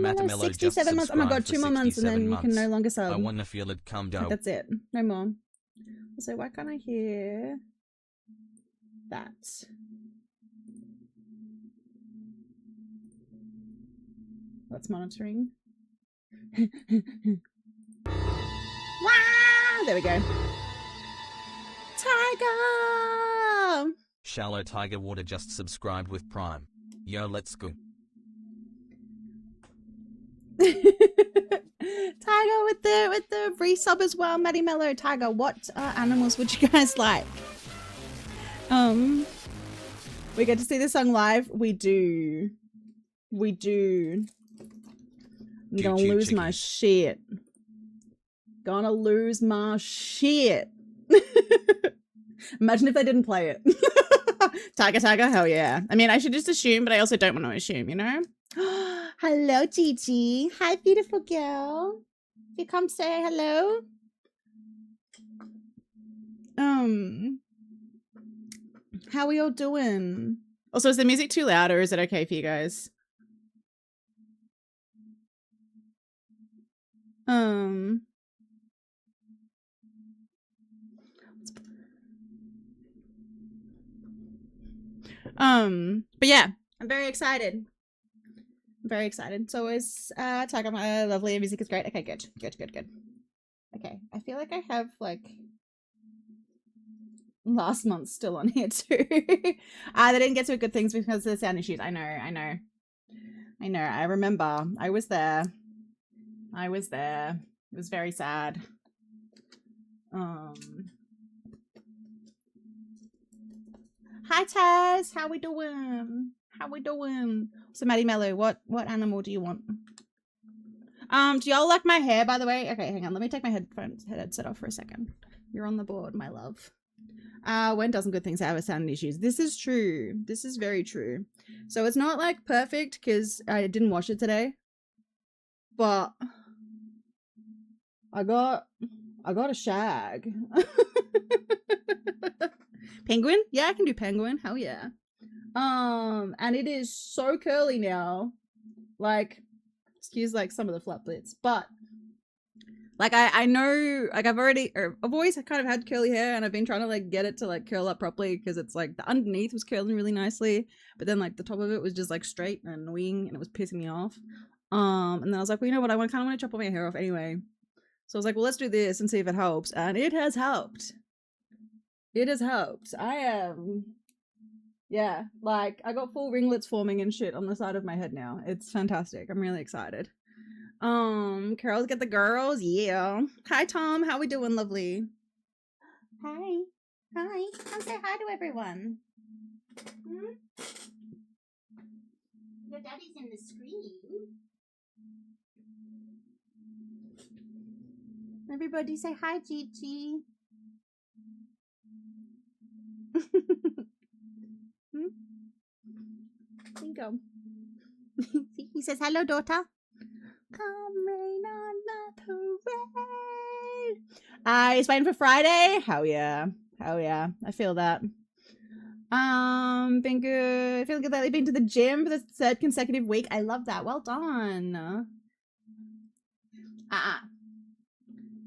Mathamelo 67 months. Oh my god, 2 more months and then you can no longer sub. I want to feel it come down. That's it. No more. So why can't I hear that? That's monitoring. Wow! There we go. Tiger! Shallow Tiger Water just subscribed with Prime. Yo, let's go. Tiger with the resub as well. Maddie Mello. Tiger, what animals would you guys like? We get to see the song live. We do. I'm gonna lose my shit. Gonna lose my shit. Imagine if they didn't play it. Tiger, hell yeah. I mean, I should just assume, but I also don't want to assume, you know? Hello, Gigi. Hi, beautiful girl. You come say hello. How are y'all doing? Also, is the music too loud or is it okay for you guys? But yeah, I'm very excited. Very excited. So is Tiger, my lovely music is great. Okay, good. Okay, I feel like I have like last month still on here too. They didn't get to good things because of the sound issues. I know. I remember. I was there. It was very sad. Hi Taz, how we doing? So Maddie Mello, what animal do you want? Do y'all like my hair, by the way? Okay, hang on, let me take my headset off for a second. You're on the board, my love. When doesn't good things have sound issues? This is true. This is very true. So it's not like perfect because I didn't wash it today. But I got a shag. Penguin? Yeah, I can do penguin. Hell yeah. And it is so curly now. Like, excuse like some of the flap bits, but like I know, like I've always kind of had curly hair, and I've been trying to like get it to like curl up properly because it's like the underneath was curling really nicely, but then like the top of it was just like straight and annoying, and it was pissing me off. And then I was like, well, you know what? I kind of want to chop all my hair off anyway. So I was like, well, let's do this and see if it helps, and it has helped. It has helped. I am, yeah, like I got full ringlets forming and shit on the side of my head now. It's fantastic. I'm really excited. Carol's get the girls. Yeah. Hi, Tom. How we doing, lovely? Hi. Come say hi to everyone. Your daddy's in the screen. Everybody say hi, Gigi. There you go. He says hello, daughter. Come rain on the parade. He's waiting for Friday. Hell yeah. I feel that. Been good. Feeling good lately. Been to the gym for the 3rd consecutive week. I love that. Well done.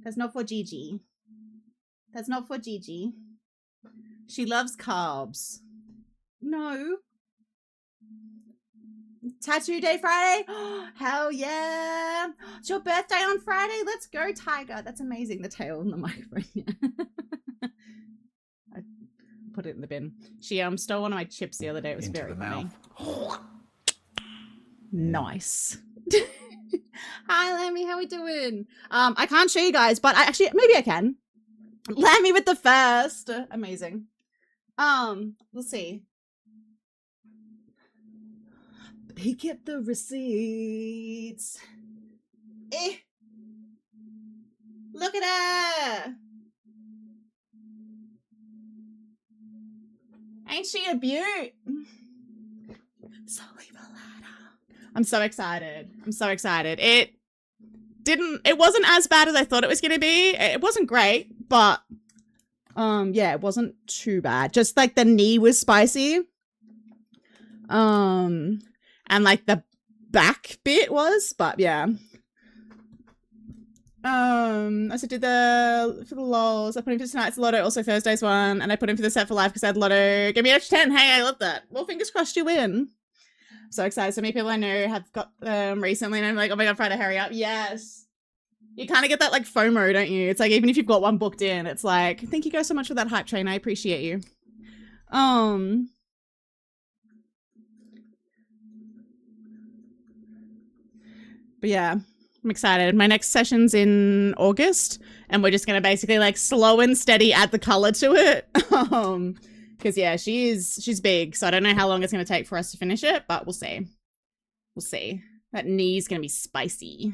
That's not for Gigi. She loves carbs. No. Tattoo day Friday? Hell yeah. It's your birthday on Friday? Let's go, Tiger. That's amazing. The tail on the microphone. I put it in the bin. She stole one of my chips the other day. It was into very funny. Nice. Hi, Lammy. How we doing? I can't show you guys, but maybe I can. Lammy with the first. Amazing. We'll see. Pick up the receipts. Look at her. Ain't she a beaut? I'm so excited. It wasn't as bad as I thought it was gonna be. It wasn't great, but yeah, it wasn't too bad. Just like the knee was spicy. And like the back bit was, but yeah. I also did for the lols. I put in for tonight's lotto, also Thursday's one, and I put in for the set for life because I had lotto. Give me an extra 10. Hey, I love that. Well, fingers crossed you win. I'm so excited. So many people I know have got recently, and I'm like, oh my god, Friday, hurry up. Yes. You kind of get that like FOMO, don't you? It's like, even if you've got one booked in, it's like, thank you guys so much for that hype train. I appreciate you. But yeah, I'm excited. My next session's in August, and we're just gonna basically like slow and steady add the color to it. Because yeah, she's big, so I don't know how long it's gonna take for us to finish it, but we'll see. We'll see. That knee's gonna be spicy.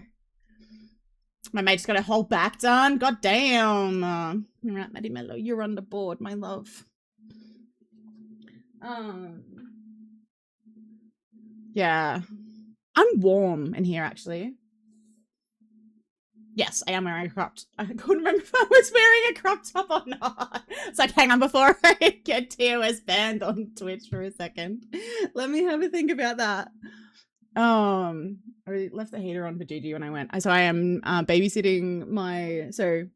My mate just got a whole back done. God damn. All right, Maddie Mello, you're on the board, my love. Yeah. I'm warm in here, actually. Yes, I am wearing a crop top. I couldn't remember if I was wearing a crop top or not. It's like, hang on, before I get TOS banned on Twitch for a second. Let me have a think about that. I left the heater on for Gigi when I went. So I am babysitting so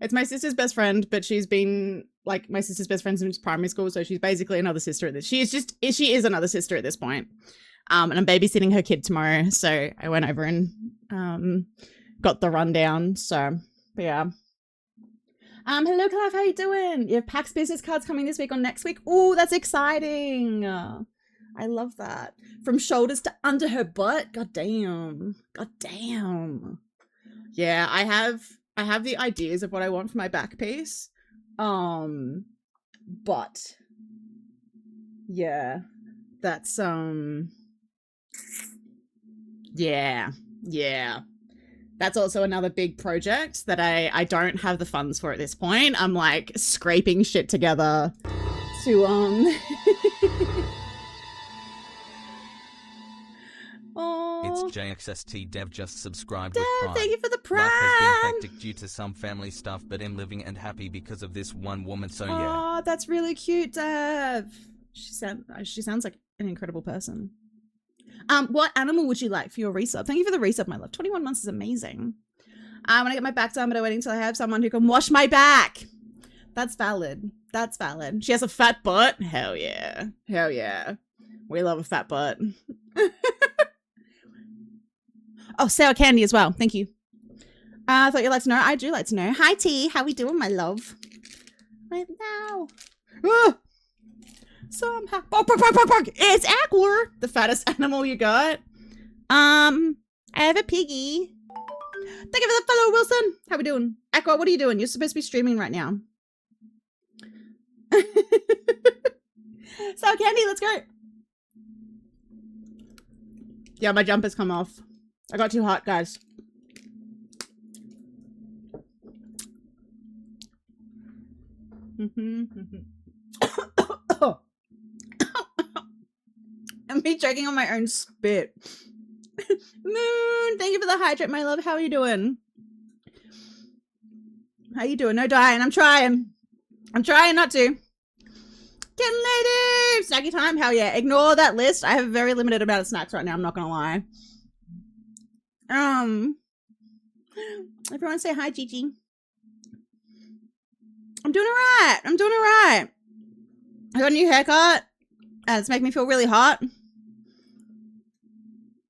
it's my sister's best friend, but she's been like my sister's best friend since primary school. So she's basically another sister at this. She is another sister at this point. And I'm babysitting her kid tomorrow. So I went over and got the rundown. So, but yeah. Hello, Clive. How you doing? You have PAX business cards coming this week or next week. Oh, that's exciting. I love that. From shoulders to under her butt. God damn. God damn. Yeah, I have the ideas of what I want for my back piece. But yeah, that's yeah. That's also another big project that I don't have the funds for at this point. I'm like scraping shit together to It's JXST Dev just subscribed with Prime. Thank you for the Prime. Life has been hectic due to some family stuff, but I'm living and happy because of this one woman, so yeah. Oh, that's really cute, Dev. She sounds like an incredible person. What animal would you like for your resub? Thank you for the resub, my love. 21 months is amazing. I want to get my back done, but I'm waiting until I have someone who can wash my back. That's valid. That's valid. She has a fat butt. Hell yeah. Hell yeah. We love a fat butt. Oh, sour candy as well. Thank you. I thought you'd like to know. I do like to know. Hi, T. How we doing, my love? Right now. Ah! Somehow. Bark, bark, bark, bark, bark. It's Aquar, the fattest animal you got. I have a piggy. Thank you for the follow, Wilson. How we doing? Aqua, what are you doing? You're supposed to be streaming right now. Sour candy, let's go. Yeah, my jumper's come off. I got too hot, guys. I'm me choking on my own spit. Moon, thank you for the hydrate, my love. How are you doing? How you doing? No dying. I'm trying. I'm trying not to. Getting lady! Snacky time? Hell yeah. Ignore that list. I have a very limited amount of snacks right now. I'm not gonna lie. Everyone say hi, Gigi. I'm doing alright. I'm doing alright. I got a new haircut. And it's making me feel really hot.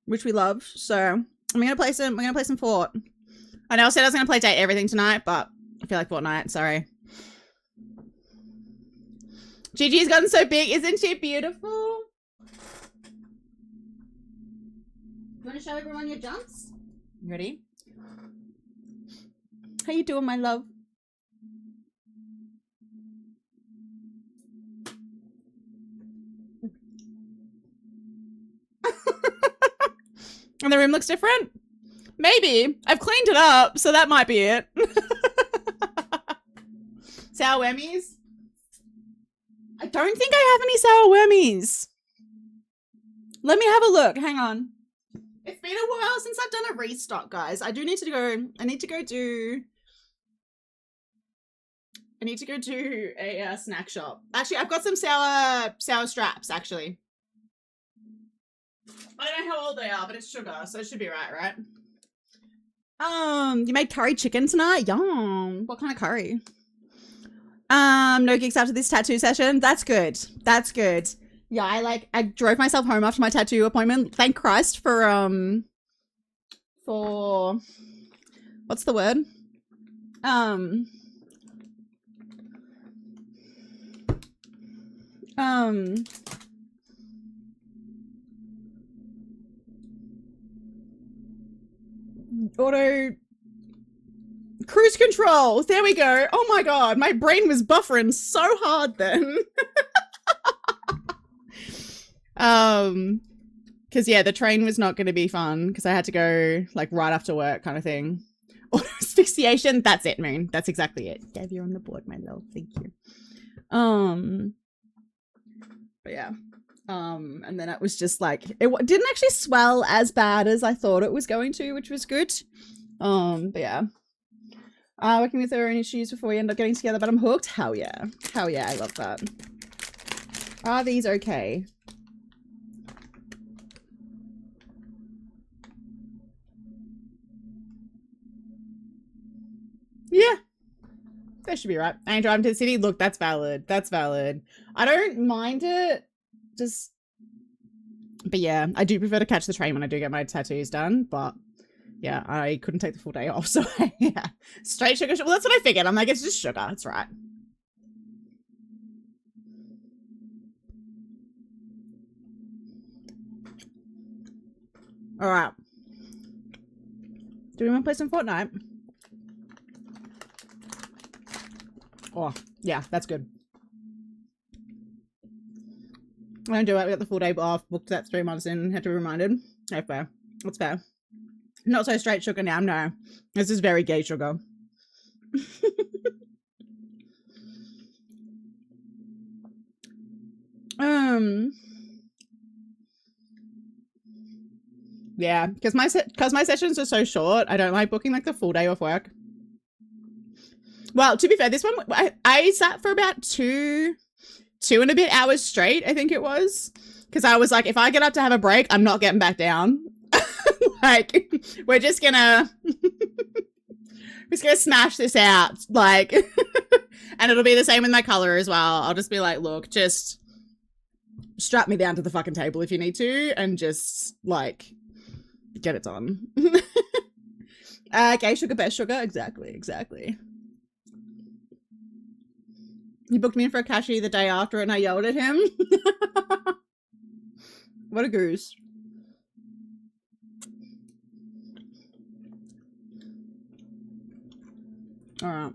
Which we love. So we're gonna play some Fort. I know I said I was gonna play Date Everything tonight, but I feel like Fortnite, sorry. Gigi's gotten so big, isn't she beautiful? You wanna show everyone your jumps? You ready? How you doing, my love? And the room looks different? Maybe. I've cleaned it up, so that might be it. Sour whammies? I don't think I have any sour whammies. Let me have a look. Hang on. It's been a while since I've done a restock, guys. I need to go do a snack shop. Actually, I've got some sour straps, actually. I don't know how old they are, but it's sugar, so it should be right? You made curry chicken tonight? Yum. What kind of curry? No gigs after this tattoo session. That's good. That's good. Yeah, I drove myself home after my tattoo appointment. Thank Christ for what's the word? Auto cruise control. There we go. Oh my god, my brain was buffering so hard then. Because yeah, the train was not going to be fun because I had to go like right after work kind of thing. Auto asphyxiation. That's it, Moon. That's exactly it. Dave, you're on the board, my love. Thank you. But yeah. And then it was just like, it didn't actually swell as bad as I thought it was going to, which was good. But yeah. Working with her own issues before we end up getting together, but I'm hooked. Hell yeah. Hell yeah, I love that. Are these okay? Yeah. That should be right. I ain't driving to the city. Look, that's valid. That's valid. I don't mind it. Just, but yeah, I do prefer to catch the train when I do get my tattoos done, but yeah, I couldn't take the full day off, so yeah. Straight sugar. Well, that's what I figured. I'm like, it's just sugar. It's right. All right. Do we want to play some Fortnite? Oh, yeah, that's good. I don't do it. We got the full day off. Booked that 3 months in. Had to be reminded. Okay, fair. That's fair. Not so straight sugar now. No, this is very gay sugar. Yeah, because my sessions are so short. I don't like booking like the full day off work. Well, to be fair, this one I sat for about two and a bit hours straight. I think it was because I was like, if I get up to have a break, I'm not getting back down. Like, we're just gonna smash this out, like, and it'll be the same with my color as well. I'll just be like, look, just strap me down to the fucking table if you need to, and just like get it done. Gay sugar, best sugar, exactly. He booked me in for a cashier the day after, and I yelled at him. What a goose. All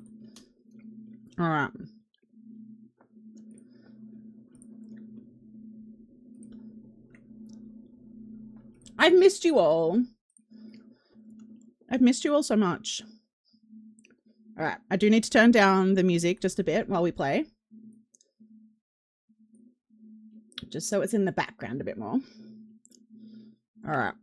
right. I've missed you all. I've missed you all so much. All right. I do need to turn down the music just a bit while we play. Just so it's in the background a bit more. All right.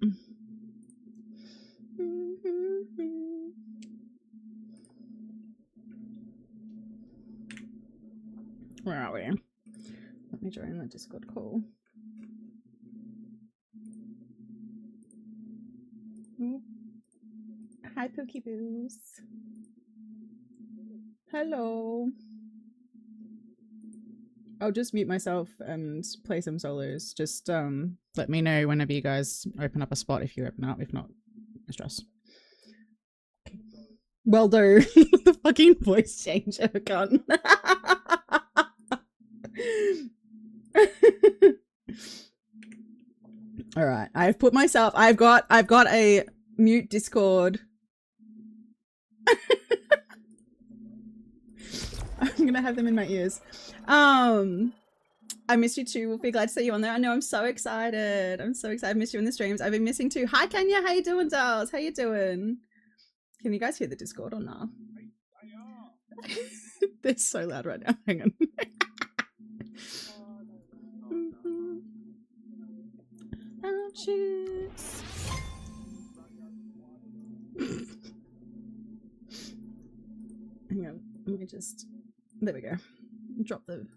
Where are we? Let me join the Discord call. Hi, Pokeballs. Hello. I'll just mute myself and play some solos. Just let me know whenever you guys open up a spot if you open up. If not, no stress. Well, do the fucking voice changer, cunt. All right, I've got a mute Discord. I'm gonna have them in my ears. I missed you too. We'll be glad to see you on there. I know, I'm so excited. I missed you in the streams. I've been missing too. Hi Kenya, how you doing, dolls? How you doing? Can you guys hear the Discord or not? They're so loud right now. Hang on. Ouchies. Hang on. Let me just... There we go. Drop the...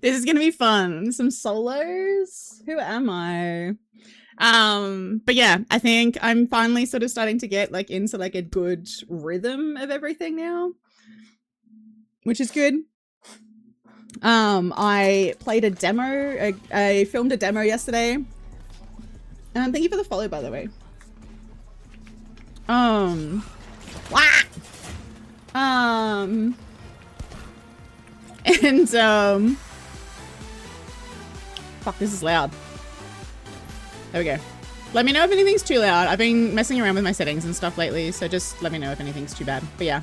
This is gonna be fun. Some solos. Who am I? But yeah, I think I'm finally sort of starting to get like into like a good rhythm of everything now, which is good. I played a demo. I filmed a demo yesterday. Thank you for the follow, by the way. Fuck, this is loud. There we go. Let me know if anything's too loud. I've been messing around with my settings and stuff lately, so just let me know if anything's too bad. But yeah.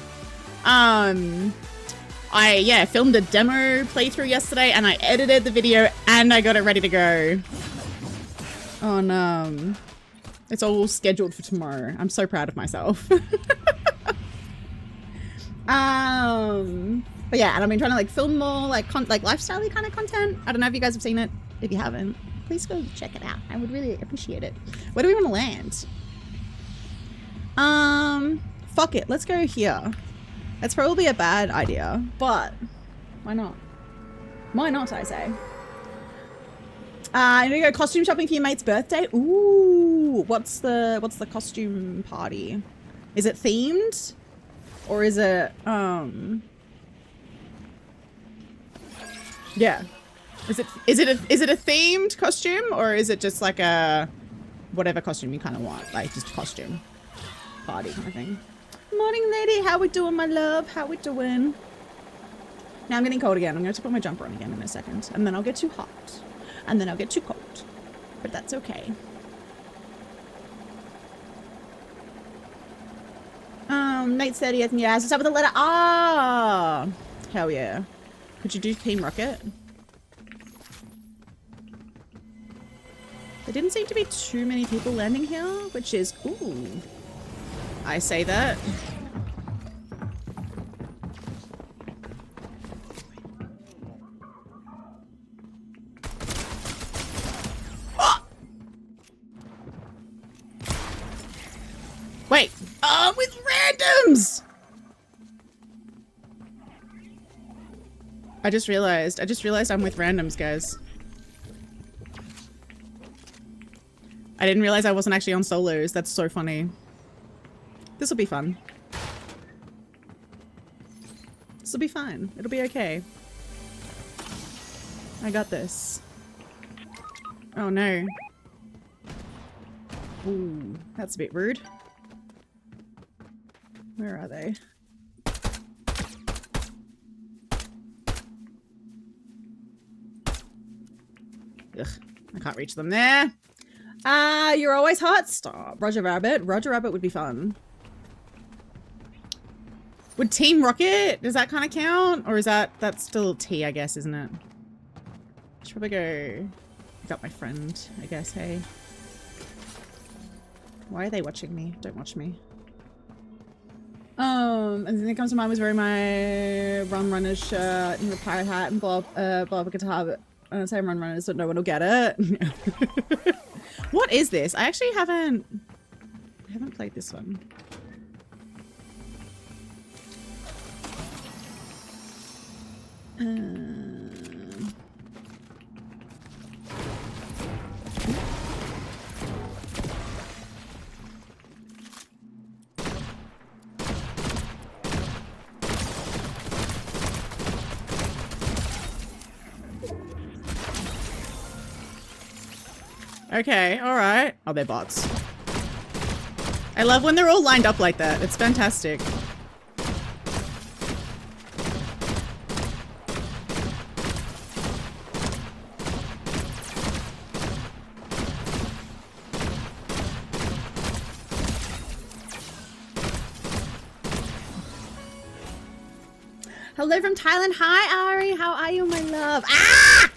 I filmed a demo playthrough yesterday and I edited the video and I got it ready to go. It's all scheduled for tomorrow. I'm so proud of myself. But yeah, and I've been trying to like film more like lifestyle-y kind of content. I don't know if you guys have seen it. If you haven't, please go check it out. I would really appreciate it. Where do we want to land? Fuck it. Let's go here. That's probably a bad idea, but why not? Why not, I say? I'm gonna go costume shopping for your mate's birthday. Ooh, what's the costume party? Is it themed? Or is it, yeah. Is it a themed costume, or is it just like a whatever costume you kind of want, like just a costume party kind of thing? Morning, lady. How we doing, my love? How we doing? Now I'm getting cold again. I'm going to put my jumper on again in a second, and then I'll get too hot, and then I'll get too cold, but that's okay. Nate's 30th, and yeah, what's up with the letter R? Hell yeah. Could you do Team Rocket? There didn't seem to be too many people landing here, which is cool. I say that. Oh! Wait. Oh, with randoms! I just realized I'm with randoms, guys. I didn't realize I wasn't actually on solos. That's so funny. This will be fun. This will be fine. It'll be okay. I got this. Oh no. Ooh, that's a bit rude. Where are they? Ugh, I can't reach them there. You're always hot. Stop. Roger Rabbit. Roger Rabbit would be fun. Would Team Rocket, does that kind of count? Or is that's still T, I guess, isn't it? I should probably go pick up my friend, I guess, hey. Why are they watching me? Don't watch me. And then it comes to mind was wearing my Run Runners shirt and the pirate hat and Bob guitar, but I say Run Runners so no one will get it. What is this? I actually haven't played this one. Okay, alright. Oh, they're bots. I love when they're all lined up like that. It's fantastic. Hello from Thailand. Hi, Ari. How are you, my love? Ah!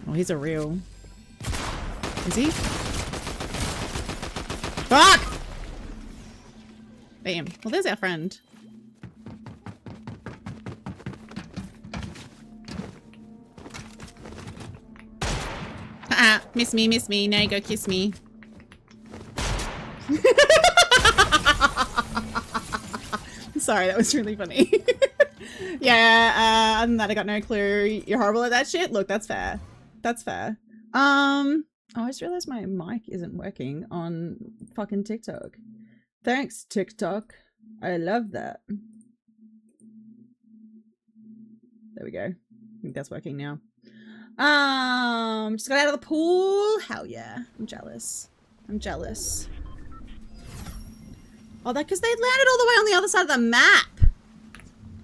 Oh, he's a real. Is he? Fuck! Bam. Well, there's our friend. Ah, miss me. Now you go kiss me. Sorry, that was really funny. Yeah, other than that, I got no clue. You're horrible at that shit? Look, that's fair. That's fair. Oh, I just realized my mic isn't working on fucking TikTok. Thanks, TikTok. I love that. There we go. I think that's working now. Just got out of the pool. Hell yeah. I'm jealous. I'm jealous. Oh, that because they landed all the way on the other side of the map.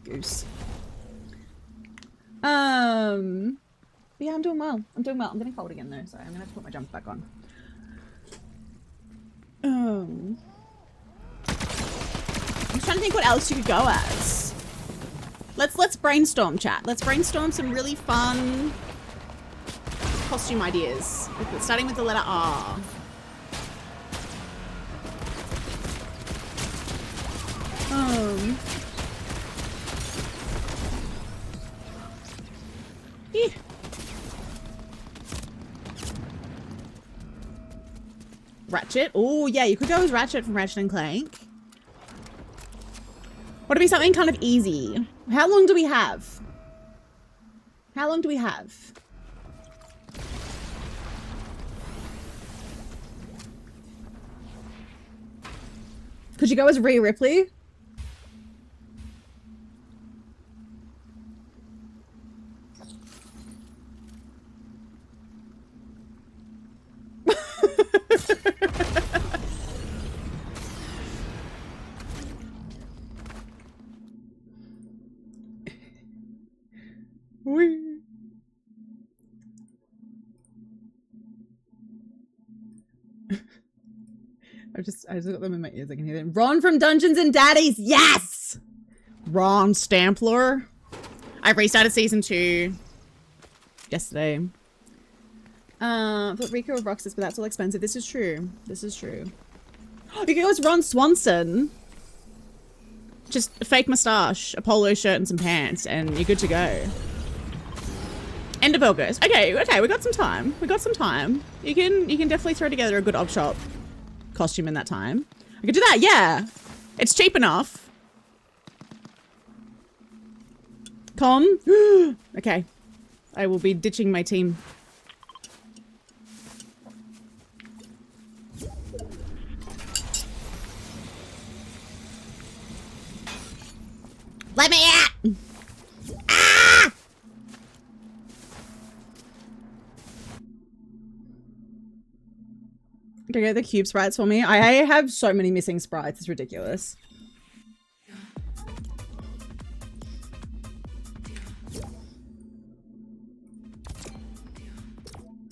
Goose. Yeah, I'm doing well. I'm doing well. I'm getting cold again though, so I'm gonna have to put my jumper back on. I'm trying to think what else you could go as. Let's brainstorm, chat. Let's brainstorm some really fun costume ideas. Starting with the letter R. Yeah. Ratchet. Oh yeah, you could go as Ratchet from Ratchet and Clank. Would it be something kind of easy? How long do we have? How long do we have? Could you go as Rhea Ripley? I just got them in my ears. I can hear them. Ron from Dungeons and Daddies. Yes! Ron Stampler. I restarted season 2 yesterday. But Rico of Roxas, but that's all expensive. This is true. This is true. You can go as Ron Swanson. Just a fake moustache, a polo shirt, and some pants, and you're good to go. End of August. Okay, okay, we got some time. We got some time. You can definitely throw together a good op shop costume in that time. I could do that, yeah. It's cheap enough. Con? Okay. I will be ditching my team. Let me out! Ah! Can you get the cube sprites for me? I have so many missing sprites. It's ridiculous.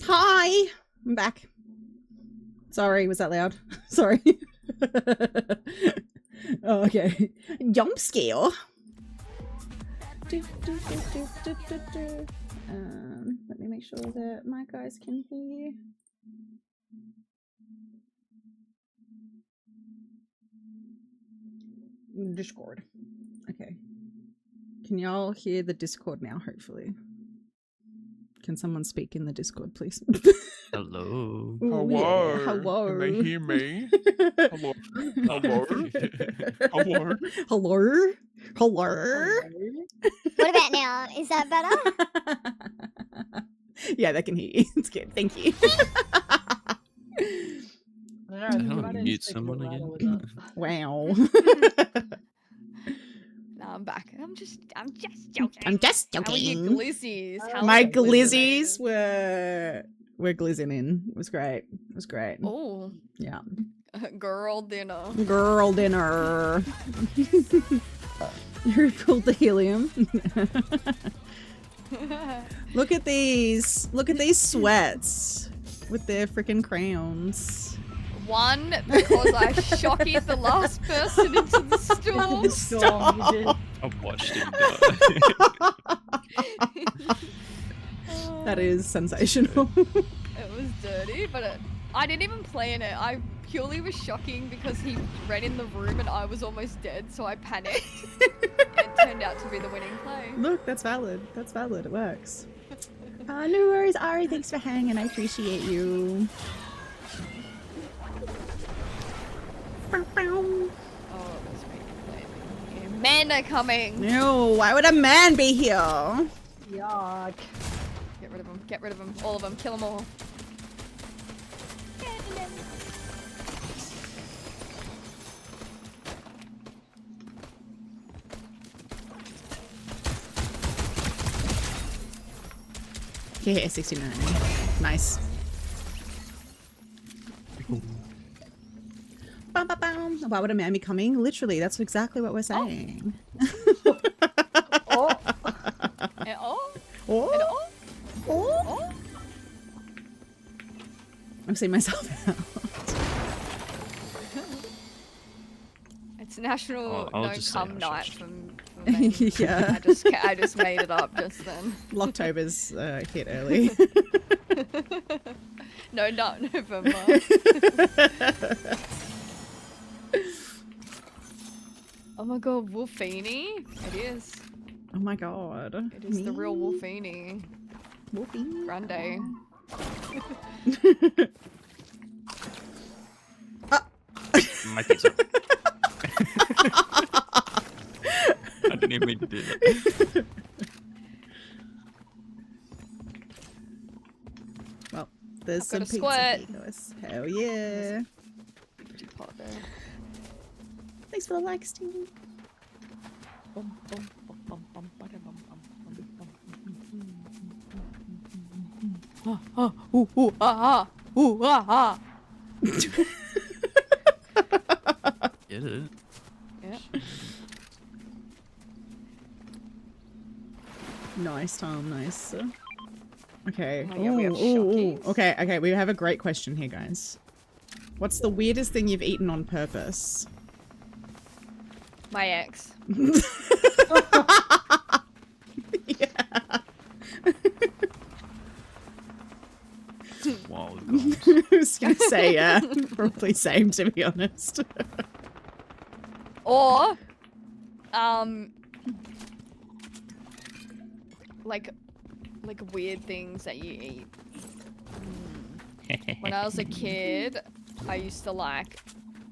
Hi! I'm back. Sorry, was that loud? Sorry. Oh, okay. Jump scare. Let me make sure that my guys can hear. Discord. Okay. Can y'all hear the Discord now, hopefully? Can someone speak in the Discord, please? Hello. Hello. Yeah, hello. Can they hear me? Hello. Hello. Hello. Hello? Hello? What about now? Is that better? Yeah, they can hear you. It's good. Thank you. I don't mute someone again. Wow. No, I'm back. I'm just joking. I'm just How are you, joking. glizzies? How My are you, glizzies were glizzing in. It was great. It was great. Oh, Yeah. girl dinner. Girl dinner. Who pulled the helium? Look at these. Look at these sweats with their freaking crowns. One, because I shockied the last person into the store. Stop. I've watched him die. That is sensational. It was dirty, but I didn't even plan it. I purely was shocking because he ran in the room and I was almost dead, so I panicked. It turned out to be the winning play. Look, that's valid. That's valid. It works. No worries, Ari. Thanks for hanging. I appreciate you. Oh, it was me playing. panda coming. No, why would a man be here? Yuck. Get rid of them. Get rid of them. All of them. Kill them all. Yeah, 69. Nice. Bum, bum, bum. Why would a man be coming? Literally, that's exactly what we're saying. Oh, And oh. Oh, And oh. oh. Oh. I'm seeing myself out. It's National I'll No just say Cum hush, Night hush. for men. Yeah. I just made it up just then. Locktober's hit early. No, not November. Oh my god, Wolfini? It is. Oh my god. It is the real Wolfini. Wolfie. Grande. My pizza. I didn't even mean to do that. Well, there's I've some got a pizza squirt. Pigos. Hell yeah. Pretty pot there. Thanks for the like, Steve. Bum, bum, bum, bum, bum, bada, bum, bum, bum, bum, bum. Ah, ah, ooh, ooh, ah, ah, ooh, ah, ah. Get it? Yeah. Nice, Tom. Nice. Okay. Oh my God, we have Ooh, ooh, ooh. shockies. Okay, okay. We have a great question here, guys. What's the weirdest thing you've eaten on purpose? My ex. Yeah. Wow. I was gonna say, yeah. Probably same, to be honest. Or, like weird things that you eat. When I was a kid, I used to like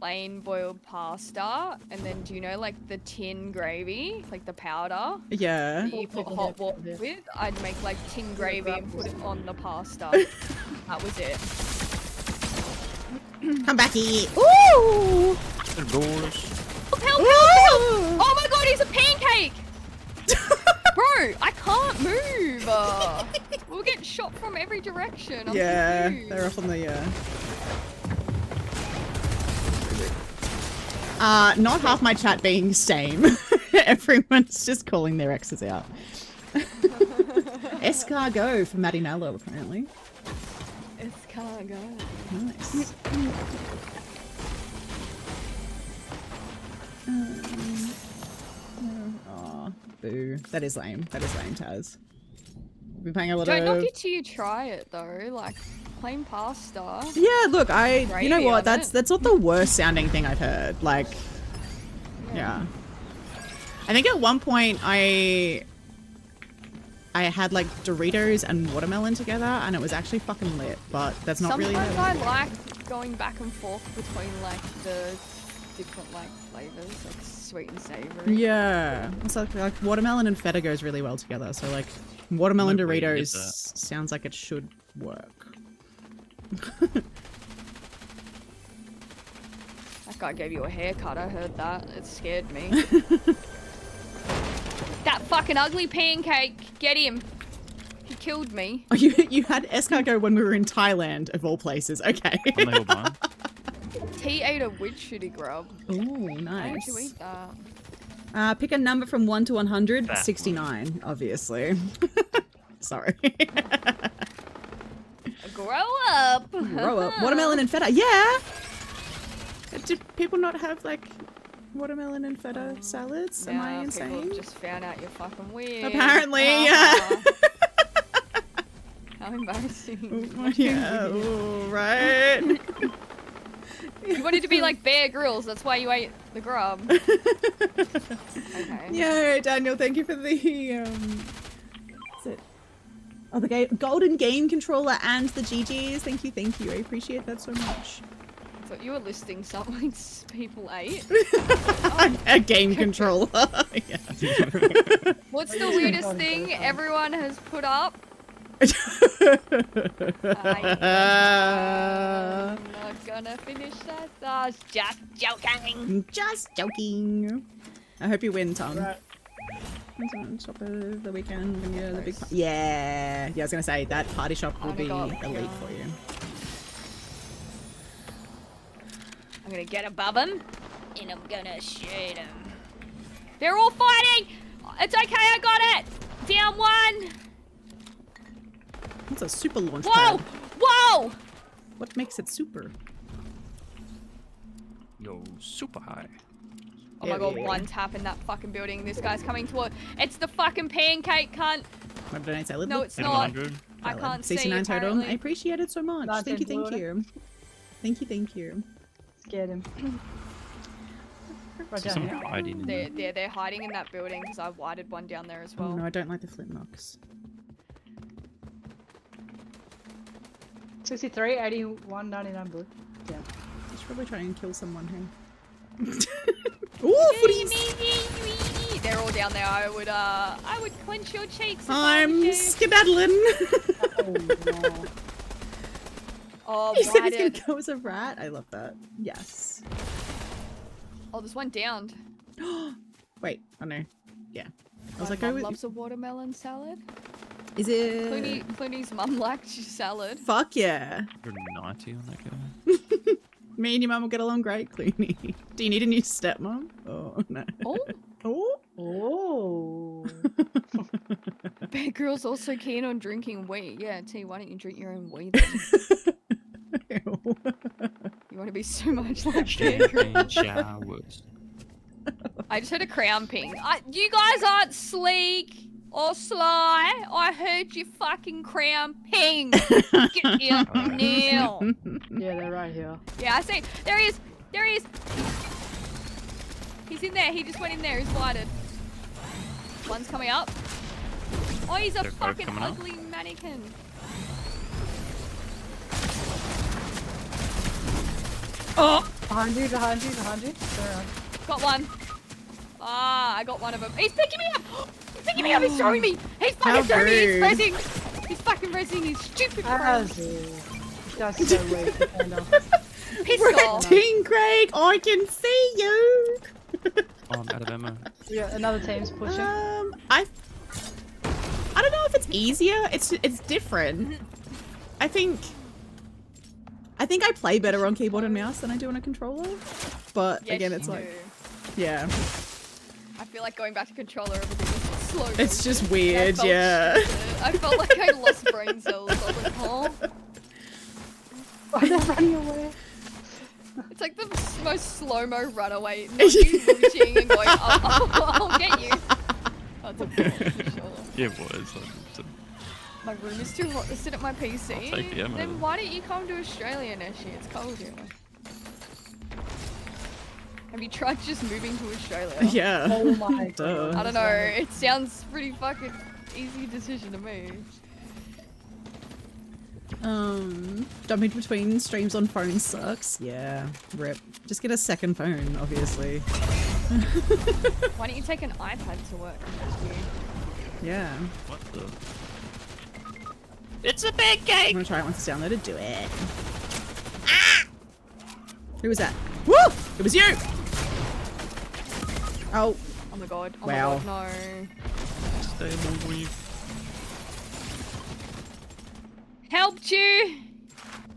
plain boiled pasta, and then do you know like the tin gravy, like the powder Yeah. that you put hot water with? I'd make like tin gravy and put it on the pasta. That was it. Come back here. Ooh! Doors. Help! Oh my god, he's a pancake! Bro, I can't move. We'll get shot from every direction. I'm Yeah, confused. they're off on the, not half my chat being same. Everyone's just calling their exes out. Escargot for Marinello, apparently. Escargot. Nice. Aw, boo. That is lame. That is lame, Taz. We've been playing a lot Don't of... knock it till you try it though. Like plain pasta. Yeah, look, you know Gravy what? on That's it. not the worst sounding thing I've heard. Like, yeah. I think at one point I had like Doritos and watermelon together, and it was actually fucking lit. But that's not really. Sometimes I like going back and forth between like the different like flavors, like sweet and savory. Yeah, it's like watermelon and feta goes really well together. So like watermelon No way you did Doritos that. sounds like it should work. That guy gave you a haircut. I heard that. It scared me. That fucking ugly pancake. Get him. He killed me. Oh, you had escargot when we were in Thailand, of all places. Okay. On the hill barn. He ate a wood shitty grub. Ooh, Why nice. did you eat that? Pick a number from 1 to 100. That 69, obviously. Sorry. Grow up. Grow up. Watermelon and feta. Yeah. Did people not have like watermelon and feta salads? Am I Nah, insane? People have just found out you're fucking weird. Apparently, yeah. How embarrassing. Oh, yeah. Ooh, right. You wanted to be like Bear Grylls, that's why you ate the grub. Okay. Yeah, Daniel. Thank you for the What's it? Oh, the golden game controller and the GGs. Thank you. I appreciate that so much. It's thought you were listing something people ate. A game controller. Yeah. What's the weirdest thing everyone has put up? I'm not gonna finish that. I was just joking. Just joking. I hope you win, Tom. Right. Shop of the weekend when you're the big. Yeah, I was gonna say that party shop will be Oh my God, elite yeah. for you. I'm gonna get above them, and I'm gonna shoot them. They're all fighting! It's okay, I got it! Down one! What's a super launch Whoa! pad? Whoa! What makes it super? Yo, super high. Oh my god, Yeah. one tap in that fucking building. This guy's coming toward. It's the fucking pancake cunt! What did I say? No, it's not. 700. I can't see. 69 total. Apparently. I appreciate it so much. Nice Thank you, thank and you. Thank you, thank you. Scared him. Right See down someone here. hiding in there. They're hiding in that building because I whited one down there as Oh well. no, I don't like the flint knocks. 63, 81, 99 blue. Yeah. I should probably try and kill someone here. Ooh, footies! They're all down there. I would clench your cheeks. If I I'm was you. skedaddling. Oh, no. Oh, He said he's righted. gonna go as a rat. I love that. Yes. Oh, there's one downed. Wait, oh no. Yeah. I was My like, go mum with. loves a watermelon salad. Is it? Clooney's mum liked salad. Fuck yeah. 190 on that guy. Me and your mum will get along great, Clooney. Do you need a new stepmom? Oh no. Oh, Oh. Oh. Bad Girl's also keen on drinking wee. Yeah, T, why don't you drink your own wee then? Ew. You want to be so much like Bad Girl. Champagne showers. I just heard a crown ping. You guys aren't sleek or sly. I heard you fucking crown ping. Get here now. Yeah, they're right here. Yeah, I see. There he is. There he is. He's in there. He just went in there. He's whited. One's coming up. Oh, he's a They're both fucking coming up. ugly mannequin. Oh, Behind you, behind you, behind you. Turn around. got one. Ah, I got one of them. He's picking me up. He's picking me up. He's throwing me. He's fucking throwing me. He's rude. rezzing. He's fucking rezzing. He's stupid. As Crow. This guy's so weak. Defender. Piss Red off. Team Craig, I can see you. Oh, I'm out of ammo. Yeah, another team's pushing. I don't know if it's easier. It's different. I think I play better on keyboard and mouse than I do on a controller. But Yes, again, it's you like, do. yeah, I feel like going back to controller everything is slow. it's just motion. weird. I felt Yeah. stupid. I felt like I lost brain cells. I was like, oh. Why they're running away? It's like the most slow-mo runaway. Not you rooting and going, I'll get you. That's a bit for sure. Yeah, it was. My room is too hot to sit at my PC. I'll take the ammo. Then why don't you come to Australia, Neshi? It's cold here. Have you tried just moving to Australia? Yeah. Oh my Duh. god. I don't know. It sounds pretty fucking easy decision to me. Jumping between streams on phone sucks. Yeah, rip. Just get a second phone, obviously. Why don't you take an iPad to work? Yeah. What the? It's a I'm pancake! gonna try it once it's downloaded. Do it. Ah! Who was that? Woo! It was you! Oh, Oh my god. Oh Wow. my god, no. Stay away. Helped you!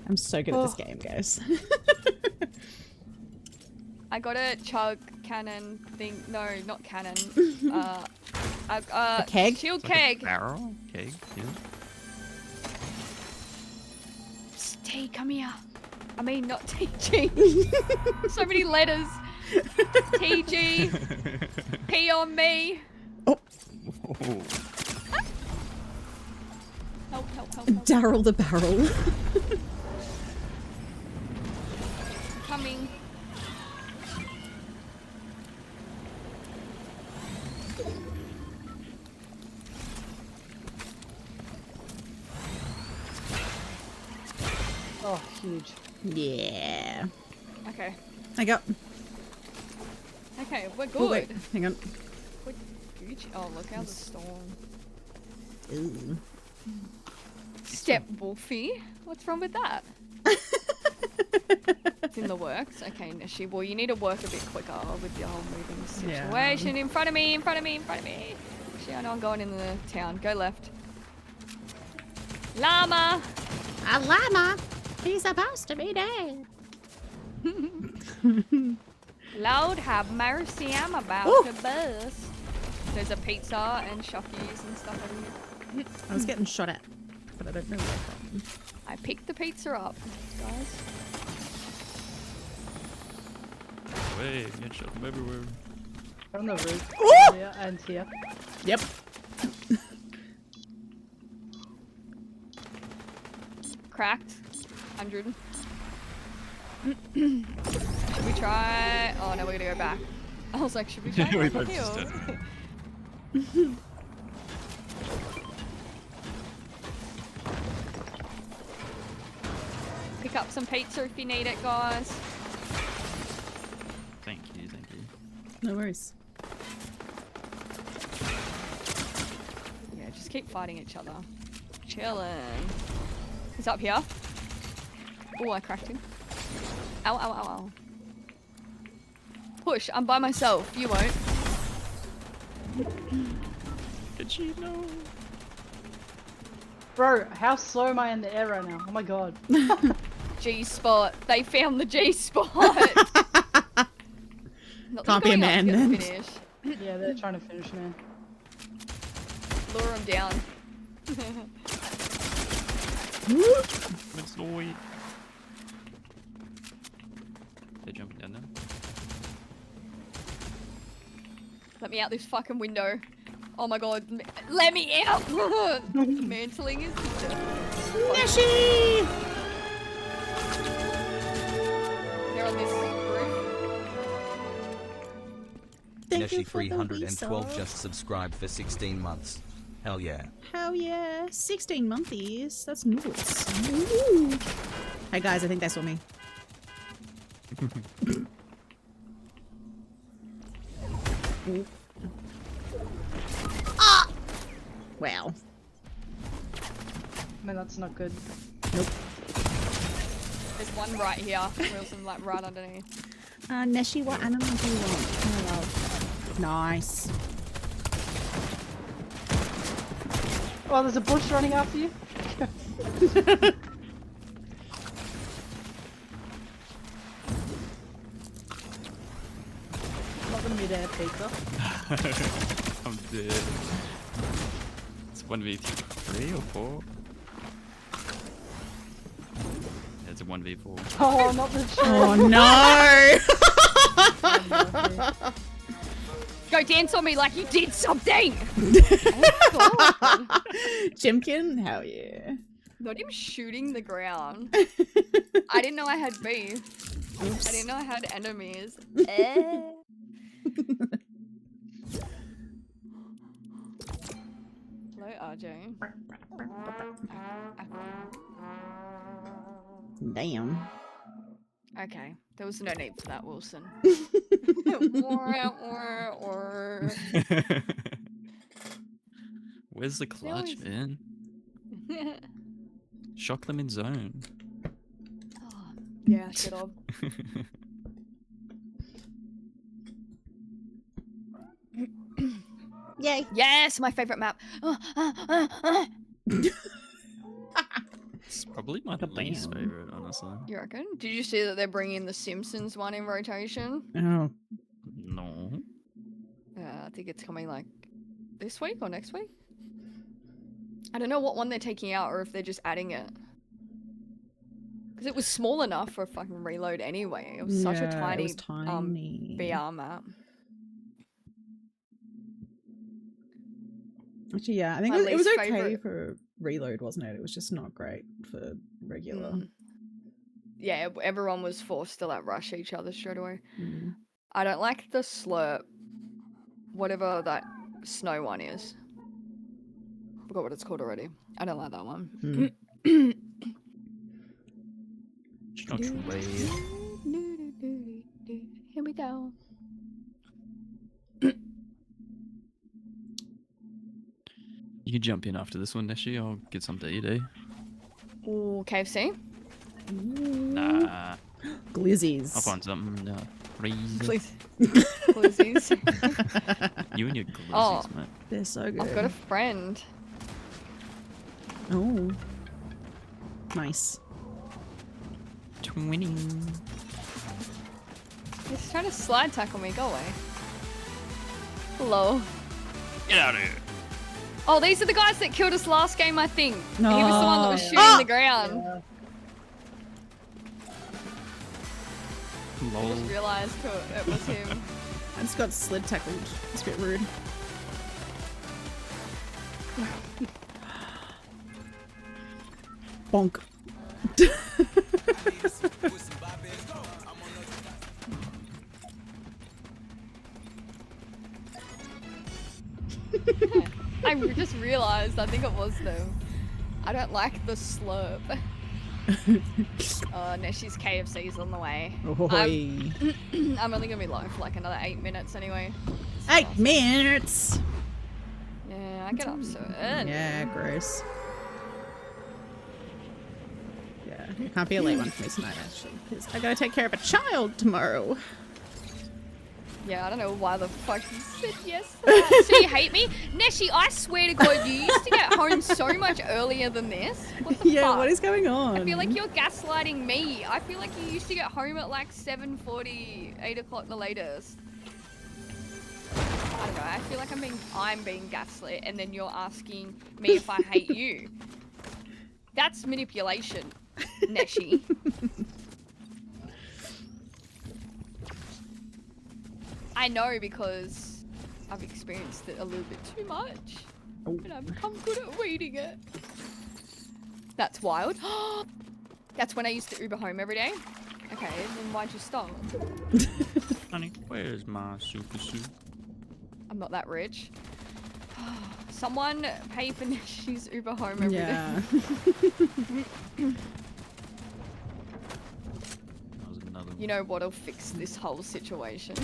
I'm so good at this game, guys. I got a chug cannon thing. No, not cannon. A keg? Shield It's like a keg. barrel? Keg? Yeah. T, come here. I mean, not TG. So many letters. TG. P on me. Oh. Help, help, help, help. Daryl the Barrel. Coming. Oh, huge. Yeah. Okay. I got. Okay, we're good. Oh, wait. Hang on. We're Gucci. Oh, look out the storm. Ooh. Step Wolfie. What's wrong with that? It's in the works. Okay, Nishi. Well, you need to work a bit quicker with your whole moving situation. Yeah. In front of me, in front of me, in front of me. Actually, I know I'm going in the town. Go left. Llama! A llama. He's supposed to be dead. Lord have mercy, I'm about Ooh. to burst. There's a pizza and Shockies and stuff over here. I was getting shot at, but I don't know where from. I picked the pizza up, guys. Wait, get shot from everywhere. On the roof. Yeah, and here. Yep. Cracked. 100. Should we try? Oh no, we're gonna go back. I was like, should we try? We the both just hill? Pick up some pizza if you need it, guys. Thank you, thank you. No worries. Yeah, just keep fighting each other. Chillin'. He's up here. Oh, I cracked him. Ow, ow, ow, ow. Push, I'm by myself. You won't. Did she know? Bro, how slow am I in the air right now? Oh my god. G-spot. They found the G-spot. Not Can't be a going up to man get the then. finish. Yeah, they're trying to finish me. Lure him down. It's Lloyd. They're jumping down there. Let me out this fucking window. Oh my god. Let me out! Mantling is Nashi! They're on this roof. Thank you Neshi for the 312 resub. just subscribed for 16 months. Hell yeah. Hell yeah. 16 months. That's noodles. Ooh. Hey guys, I think they saw me. Ooh. Ah! Wow. Man, that's not good. Nope. There's one right here. Wilson, like right underneath. Neshi, what animal do you want? Oh, love. Nice. Oh, there's a bush running after you. Not gonna be there, pizza. I'm dead. It's 1v3 or 4? Yeah, it's a 1v4. Oh, not the tree. Oh no! Go dance on me like you did something! Chimkin? Hell yeah. Not him shooting the ground. I didn't know I had beef. Oops. I didn't know I had enemies. Hello, RJ. Damn. Okay, there was no need for that, Wilson. Where's the clutch, always- man? Shock them in zone. Yeah, I should have. Yay. Yes, my favorite map. It's probably my Like a least band. favorite, honestly. You reckon? Did you see that they're bringing the Simpsons one in rotation? Oh. No. I think it's coming like this week or next week. I don't know what one they're taking out or if they're just adding it. Because it was small enough for a fucking reload anyway. It was such a Yeah, it tiny, was tiny. BR map. Actually, yeah, I think My it was least okay favourite. for reload, wasn't it? It was just not great for regular. Mm. Yeah, everyone was forced to like rush each other straight away. Mm. I don't like the slurp. Whatever that snow one is. Forgot what it's called already. I don't like that one. Mm. Shock raid. go. You can jump in after this one, Neshi. I'll get some to eat, eh? Ooh, KFC. Nah. Glizzies. I'll find something crazy. Please. Glizzies. You and your glizzies, Oh. mate. They're so good. I've got a friend. Oh. Nice. Twinning. He's trying to slide tackle me. Go away. Hello. Get out of here. Oh, these are the guys that killed us last game, I think. He was the one that was shooting Oh! the ground. Yeah. I Lol. just realised it was him. I just got slid tackled. It's a bit rude. Bonk. I just realised, I think it was them. I don't like the slurp. Oh, Neshi's KFC's on the way. Oi. I'm only gonna be live for like another 8 minutes anyway. 8 minutes! Yeah, I get up so early. Yeah, gross. Yeah, it can't be a late one for me tonight, actually, because I gotta take care of a child tomorrow. Yeah, I don't know why the fuck you said yes to that. So you hate me? Neshi, I swear to God, you used to get home so much earlier than this. What the Yeah, fuck? what is going on? I feel like you're gaslighting me. I feel like you used to get home at like 7:40, 8 o'clock the latest. I don't know, I feel like I'm being gaslit and then you're asking me if I hate you. That's manipulation, Neshi. I know because I've experienced it a little bit too much. Oh. And I've become good at reading it. That's wild. That's when I used to Uber home every day. Okay, then why'd you stop? Honey, where's my super suit? I'm not that rich. Someone pay for Neshi's Uber home every day. Yeah. That was another one. You know what'll fix this whole situation?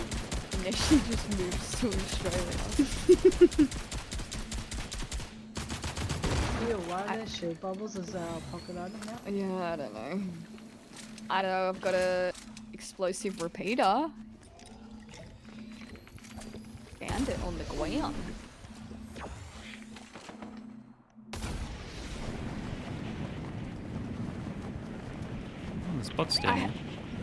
Neshi just moves to Australia. Ew, why are there shit bubbles as our pocket item now? Yeah, I don't know. I don't know, I've got a explosive repeater. Found it on the ground. Oh, there's bots down here.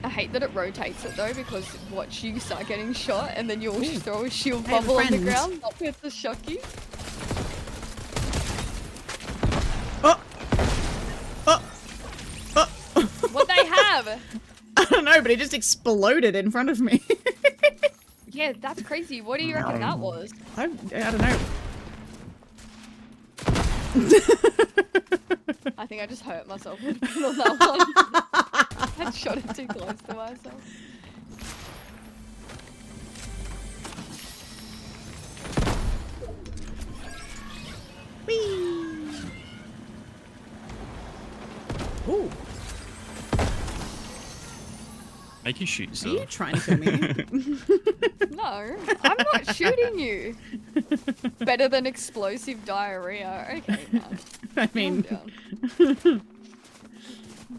I hate that it rotates it though, because watch you start getting shot and then you'll throw a shield I have a bubble on the friend. ground, not with the shock you. Oh! Oh! Oh! What they have? I don't know, but it just exploded in front of me. Yeah, that's crazy. What do you reckon that was? I don't know. I think I just hurt myself on that one. I shot it too close to myself. Whee! Ooh, Make you shoot are yourself. you trying to kill me? No, I'm not shooting you. Better than explosive diarrhea. Okay, now. I Calm mean, down.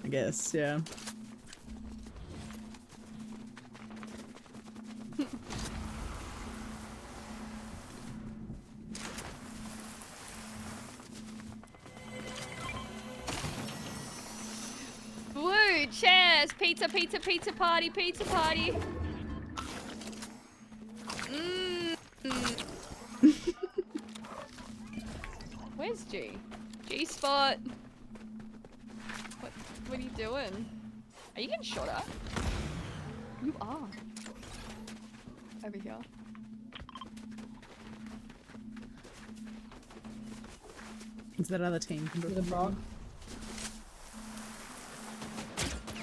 I guess, yeah. Woo! Cheers! Pizza, pizza, pizza party, pizza party. Mmm. Where's G? G spot. What are you doing? Are you getting shot at? You are. Over here. Is that other team? With a bot.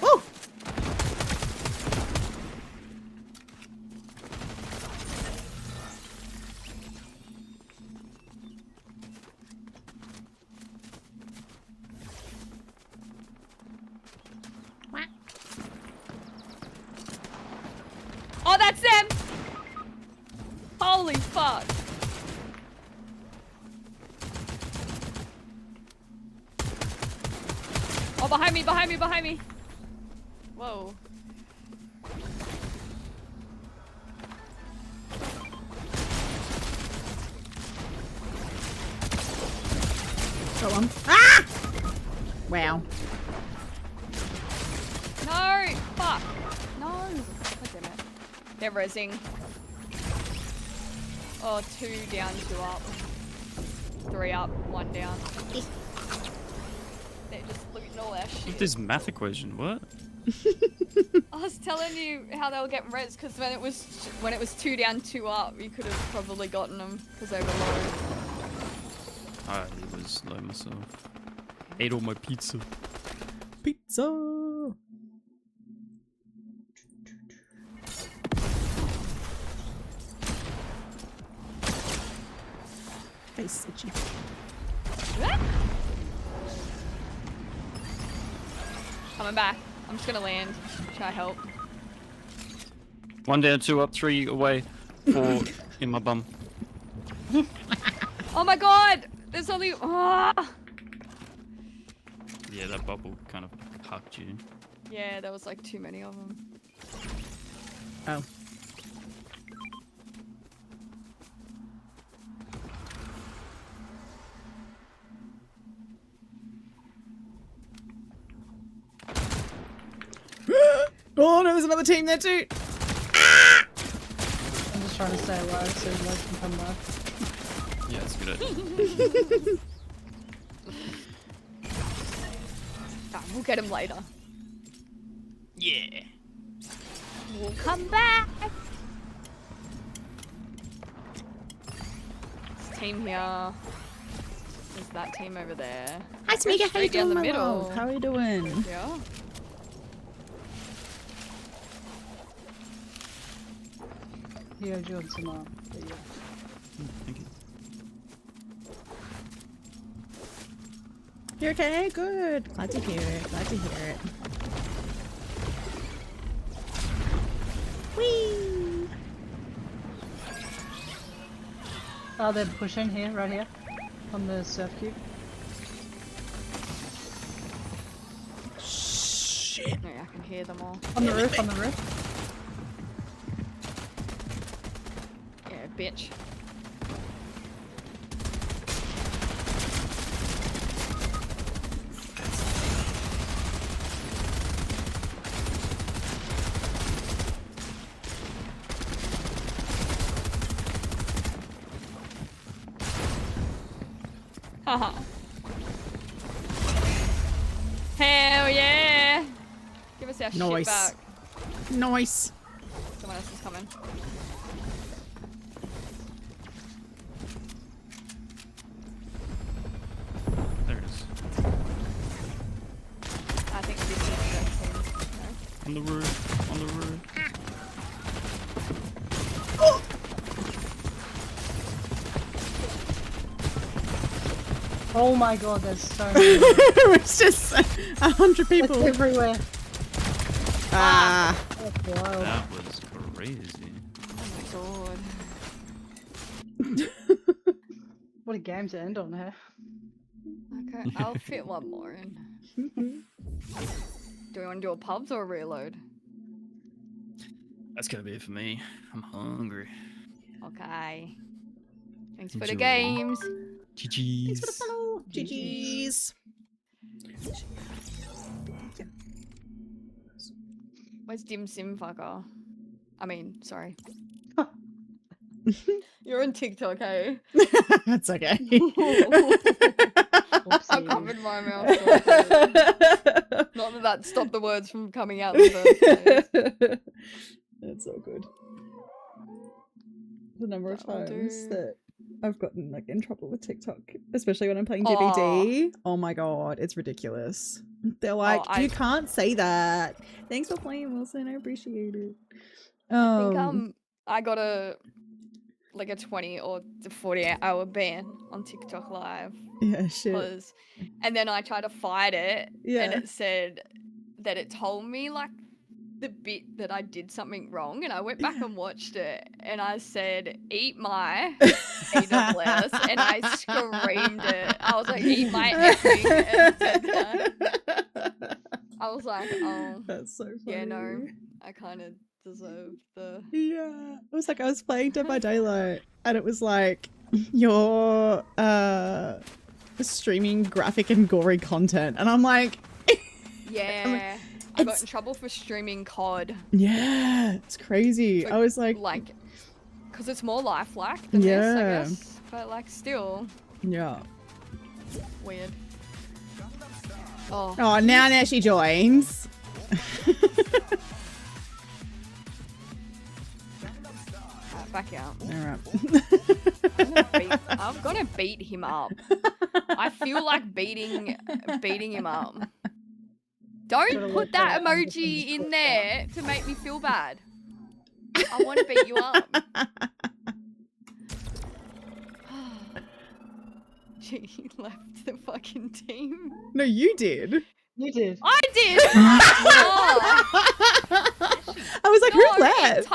Oh! Oh, Oh, that's them! Holy fuck. Oh, behind me, behind me, behind me. Whoa. Got one. Ah! Wow. No! Fuck! No! God damn it. They're rezzing. Oh, 2 down, 2 up. 3 up, 1 down. They're just looting all our shit. This math equation, what? I was telling you how they were getting res because when it was 2 down, 2 up, you could have probably gotten them because they were low. I was low myself. Ate all my pizza. Pizza. Face itchy. Coming back. I'm just gonna land. Try help. 1 down, 2 up, 3 away, 4 in my bum. Oh my god! There's only. Ah! Yeah, that bubble kind of hucked you. Yeah, there was like too many of them. Oh. Oh no, there's another team there too. I'm just trying to stay alive so you guys can come back. Yeah, that's a good idea. Ah, we'll get him later. Yeah. We'll come back. This team here. There's that team over there. Hi Go Tamika, how you straight down doing, the my middle. love? How are you doing? Yeah. He owes you on some but yeah. Thank you. You okay? Good. Glad to hear it. Glad to hear it. Whee! Oh, they're pushing here, right here. On the surf cube. Shit. No, I can hear them all. On the roof, on the roof. Yeah, bitch. Haha. Hell yeah! Give us our shit Nice. back. Nice. Someone else is coming. There it is. I think this is the team. On the roof. On the roof. Oh my god, there's so many. It's just 100 people. It's everywhere. Ah. That's wild. That was crazy. Oh my god. What a game to end on here. Okay, I'll fit one more in. Do we want to do a pubs or a reload? That's gonna be it for me. I'm hungry. Okay. Thanks for the Enjoy. games. GG's. GG's. Where's Dim Sim fucker? I mean, sorry. You're on TikTok, hey? That's okay. I Oopsie. covered my mouth. So not that that stopped the words from coming out in the first place. That's so good. The number of That'll times do. that I've gotten like in trouble with TikTok, especially when I'm playing DBD. Oh my god, it's ridiculous. They're like, you can't say that. Thanks for playing, Wilson. I appreciate it. I think I got a 20 or 48-hour ban on TikTok Live. Yeah, shit. And then I tried to fight it, Yeah. and it said that it told me like the bit that I did something wrong, and I went back and watched it, and I said, "Eat my AWS," and I screamed it. I was like, "Eat my effing," and said that. I was like, "Oh, That's so funny. yeah, no, I kind of deserve the." Yeah. It was like I was playing Dead by Daylight and it was like you're streaming graphic and gory content and I'm like Yeah, I got it's- in trouble for streaming COD. yeah, it's crazy. So, I was like because it's more lifelike than this, I Yeah. guess. But like, still yeah. weird. Oh, Oh, now she joins. back out. Alright. I'm gonna beat him up. I feel like beating him up. Don't Gotta put let that that emoji in there to make me feel bad. I want to beat you up. She left the fucking team. No, you did. You did. I did. I was like, No, who left?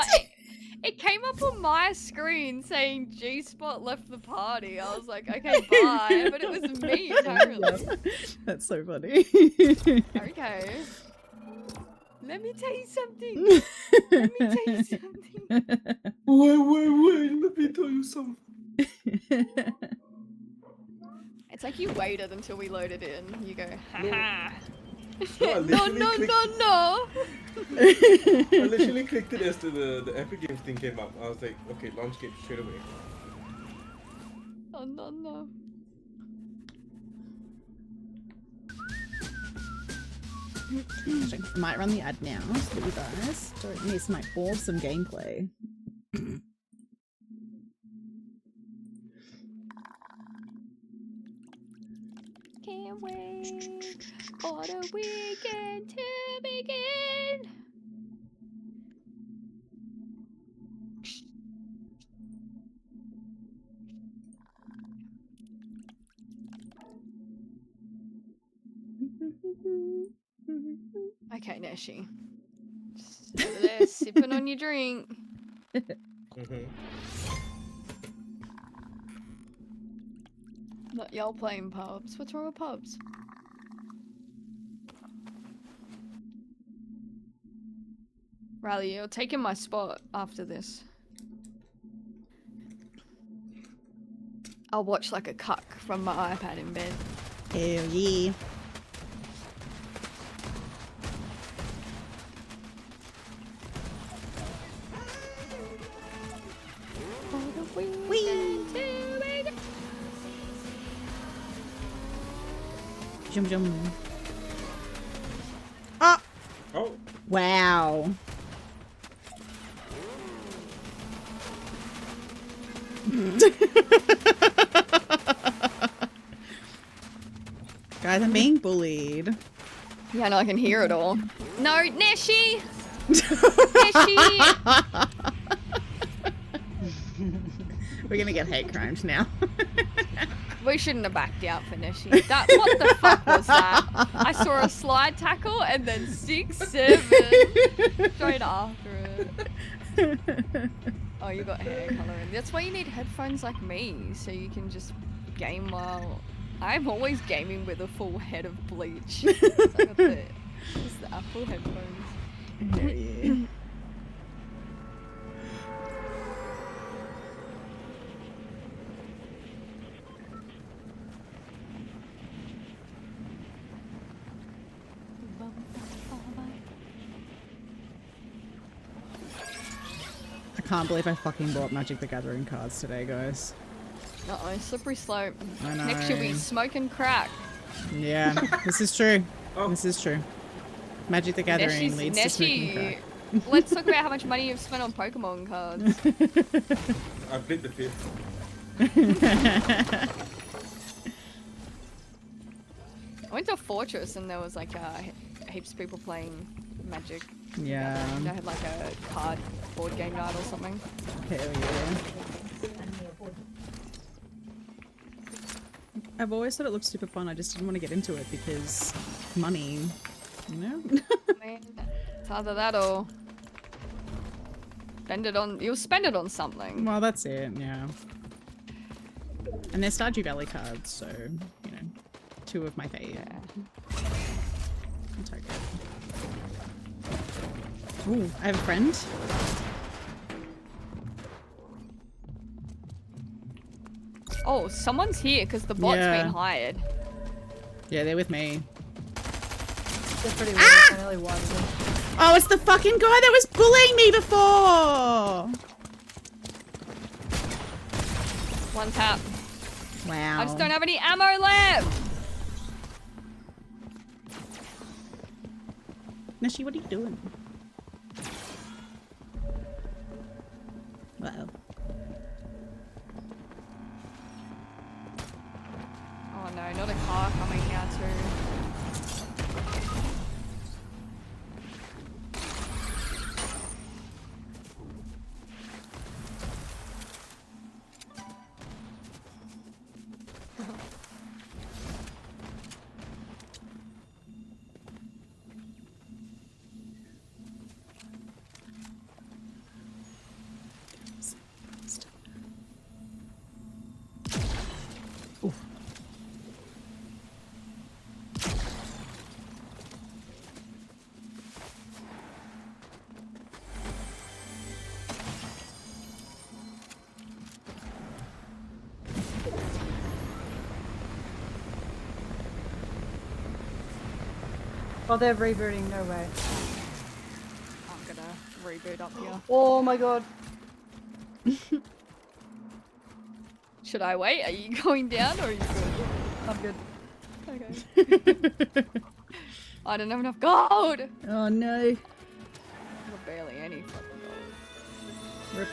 It came up on my screen saying G-Spot left the party. I was like, okay, bye. But it was me, apparently. That's so funny. Okay. Let me tell you something. Let me tell you something. Wait, let me tell you something. It's like you waited until we loaded in. You go, haha. No, I No, literally no, clicked- no, no. I literally clicked it as the Epic Games thing came up. I was like, okay, launch game straight away. Oh, no, no. I might run the ad now so that you guys don't miss my awesome gameplay. Can't wait for the weekend to begin. Okay, Neshi. Just over there sipping on your drink. Mm-hmm. Not y'all playing pubs. What's wrong with pubs? Riley, you're taking my spot after this. I'll watch like a cuck from my iPad in bed. Hell yeah. Jum jum. Oh! Oh, Wow. Guys, I'm being bullied. Yeah, no, I can hear it all. No, Neshi! Neshi! We're gonna get hate crimes now. We shouldn't have backed out for Neshi. That, what the fuck was that? I saw a slide tackle and then 6, 7 straight after it. Oh, you got hair coloring. That's why you need headphones like me, so you can just game while... I'm always gaming with a full head of bleach. I got the Apple headphones. Hell yeah. I can't believe I fucking bought Magic the Gathering cards today, guys. Uh-oh, slippery slope. I know. Next you'll be smoking crack. Yeah, this is true. Oh. This is true. Magic the Gathering Neshi's- leads to smoking Neshi, crack. let's talk about how much money you've spent on Pokemon cards. I played the 5th. I went to Fortress and there was like heaps of people playing Magic. Yeah. They had like a card board game night or something. Hell yeah. I've always thought it looked super fun. I just didn't want to get into it because money, you know? Man, It's either that or you'll spend it on something. Well, that's it, yeah. And they're Stardew Valley cards, so, you know, 2 of my fave. Yeah. I'll take it. Ooh, I have a friend. Oh, someone's here because the bot's Yeah. been hired. Yeah, they're with me. They're pretty weird. I nearly wiped them. Oh, it's the fucking guy that was bullying me before! One tap. Wow. I just don't have any ammo left. Nishi, what are you doing? Wow. Oh no, not a car coming now too. Oh, they're rebooting. No way. I'm gonna reboot up here. Oh my god. Should I wait? Are you going down or are you good? I'm good. Okay. I don't have enough gold! Oh no. Got barely any fucking gold. Rip.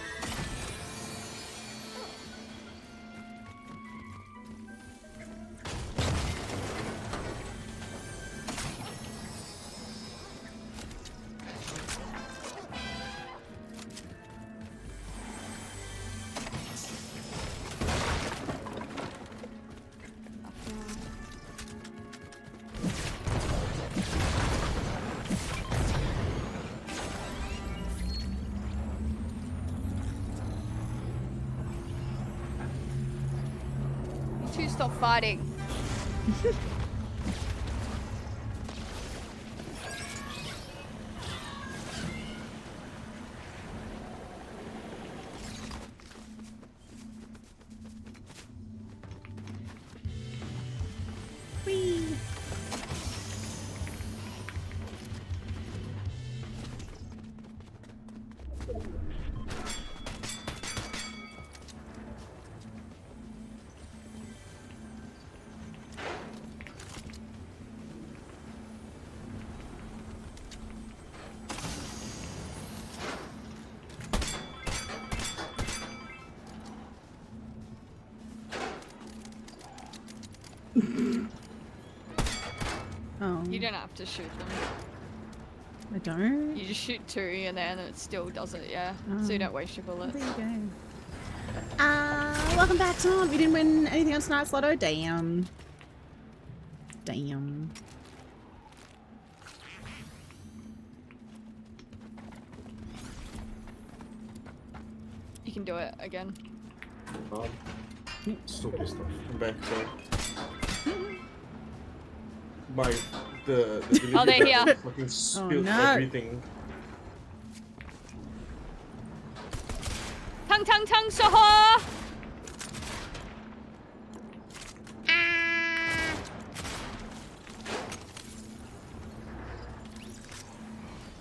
You two stop fighting. Whee! Oh, You don't have to shoot them. I don't? You just shoot 2 and then it still does it, yeah. So you don't waste your bullets. There you go. Welcome back, Tom. We didn't win anything on Snipe Lotto. Damn. Damn. You can do it again. So pissed off. I'm back, so. The Oh, they're delivery here. driver fucking spilled no. everything. Tang tang tang soho!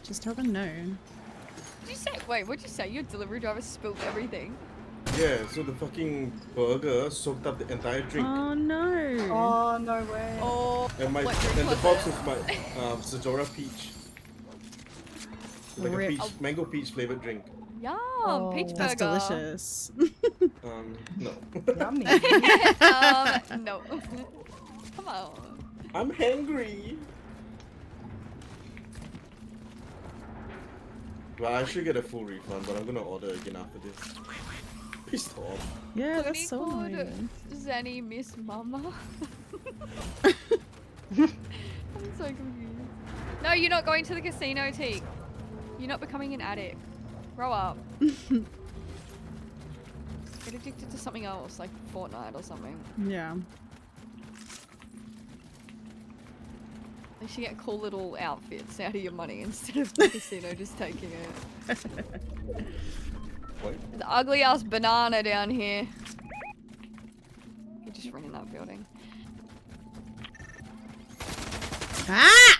Just tell them no. Did you say? Wait, what'd you say? Your delivery driver spilled everything. Yeah, so the fucking burger soaked up the entire drink. Oh no. Oh, no way. Oh, And what drink the was box it? was my Sajora peach. Like Rip. a peach, mango peach flavored drink. Yum, Oh, peach That's burger. delicious. No. Yummy. No. Come on. I'm hungry. Well, I should get a full refund, but I'm gonna order again after this. Pissed off. Yeah, Looney that's so called annoying. Zenny Miss Mama. I'm so confused. No, you're not going to the casino, Teak. You're not becoming an addict. Grow up. Get addicted to something else, like Fortnite or something. Yeah. At least you get cool little outfits out of your money instead of the casino just taking it. What? The ugly ass banana down here. You just run in that building. Ah!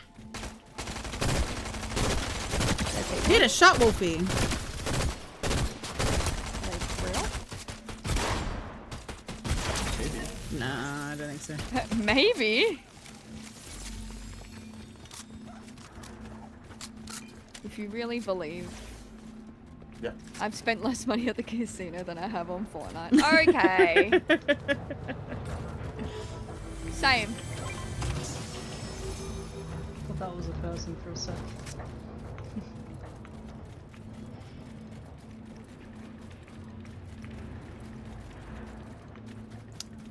Hit a shot, Wolfie. Are they real? Maybe. Nah, I don't think so. Maybe. If you really believe. Yeah. I've spent less money at the casino than I have on Fortnite. Okay. Same. Thought that was a person for a sec.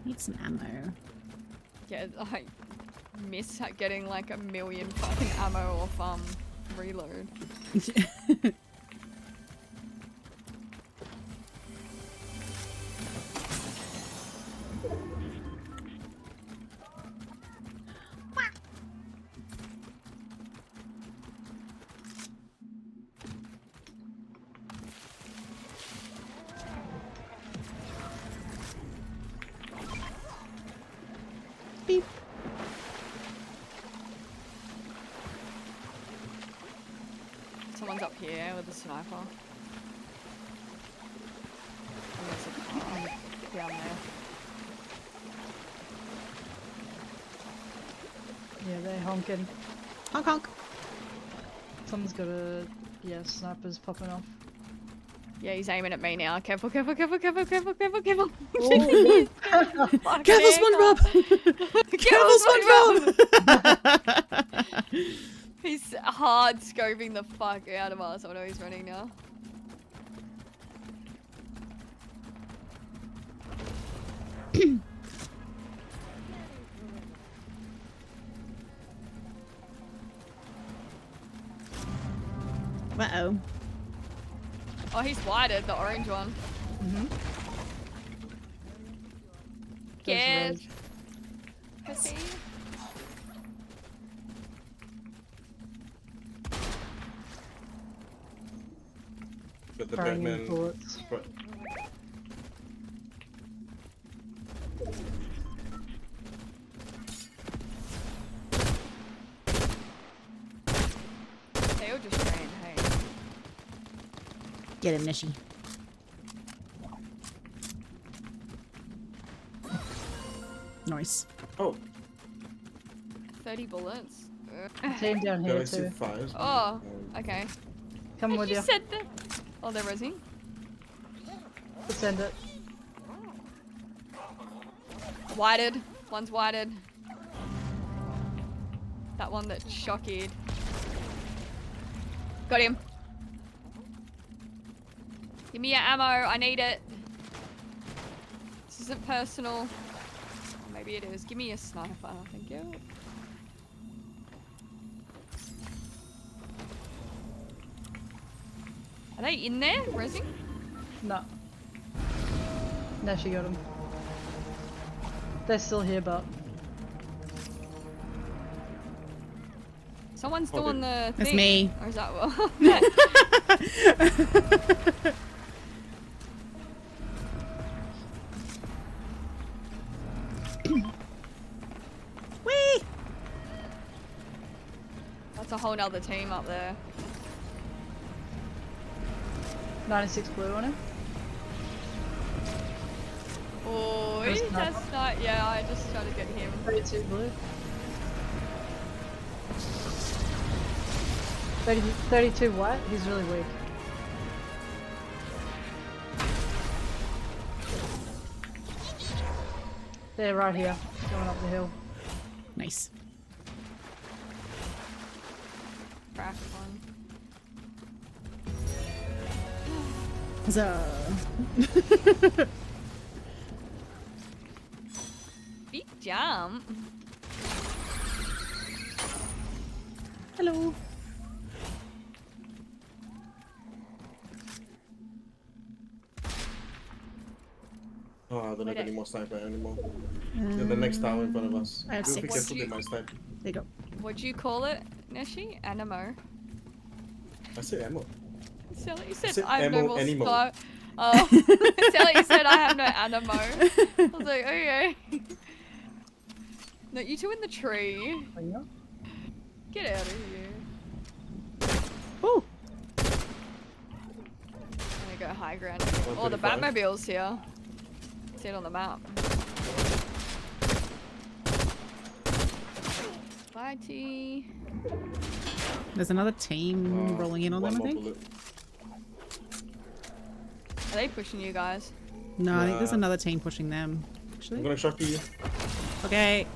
Need some ammo. Yeah, I miss getting like 1 million fucking ammo off reload. Beep. Someone's up here with a sniper. And there's a car down there. Yeah, they're honking. Honk honk. Someone's got a snipers popping off. Yeah, he's aiming at me now. Careful, careful, careful, careful, careful, careful, careful. Oh. Fucking Careful, handcuff. SpongeBob! Careful, SpongeBob! He's hard scoping the fuck out of us. Oh no, he's running now. Uh-oh. Oh, he's whited, the orange one. Mm-hmm. Yes. Pussy. Got the Firing Batman. bullets. Right. They all just ran, hey. Get him, Nishi. Nice. Oh, 30 bullets. Team down here Galaxy too. 5. Oh, okay. Come with you. said that. Oh, they're resing? Let's end it. Whited. One's whited. That one that shocked. Got him. Give me your ammo. I need it. This isn't personal. Or maybe it is. Give me a sniper. Thank you. Are they in there? Resing? No. No, she got him. They're still here, but Someone's Okay. doing the thing. That's me. Or is that well? Whee! That's a whole nother team up there. 96 blue on him. Oh, There's that's another. not. Yeah, I just tried to get him. 32 blue. 32 white. He's really weak. They're right here, going up the hill. Nice. Crack one. So. Big jump. Hello. Oh, I don't Wait, have any more sniper anymore. Uh, They're the next tower in front of us. I have We'll be 6. careful, they might snipe. There you go. What'd you call it, Neshi? Animo. I said ammo. Sound like you said said I have no ammo, more animo. star. Oh, it sounded like you said I have no animo. I was like, okay. No, you two in the tree. Are you? Get out of here. Oh, I'm gonna go high ground. Oh, the 135. Batmobile's here. See it on the map. Bye, T. there's another team rolling in on one them, I more think. bullet. Are they pushing you guys? No, I think there's Nah. another team pushing them. I'm Actually. gonna shock you. Okay.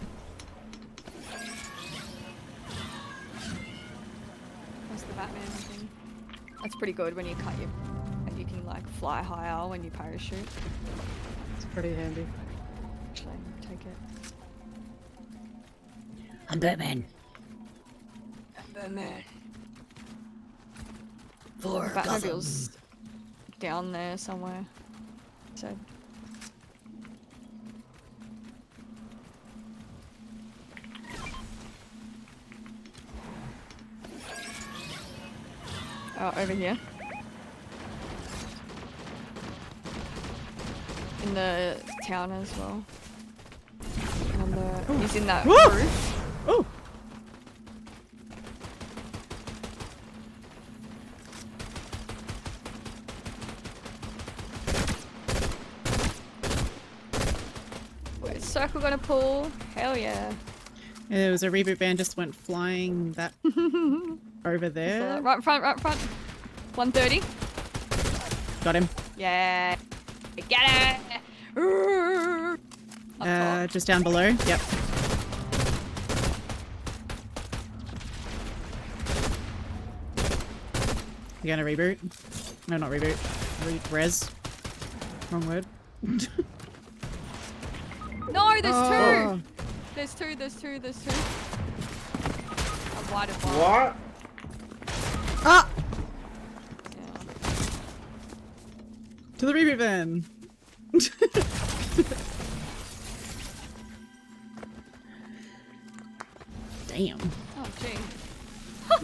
That's the Batman thing. That's pretty good when you cut your... And you can like fly higher when you parachute. It's pretty handy. Actually, take it. I'm Batman. Batman. Batmobile's down there somewhere. So. Oh, over here. In the town as well. On the, he's in that Woo! roof. Oh, Wait, circle gonna pull? Hell yeah. there was a reboot van just went flying that over So there. right in front, right in front. 130. Got him. Yeah. Get it! Up top. Just down below. Yep. You gonna reboot? No, not reboot. Res. Wrong word. No, there's Oh. two! There's two, there's two, there's two. A wide of one. What? Ah! Yeah. To the reboot van. Damn. Oh, gee.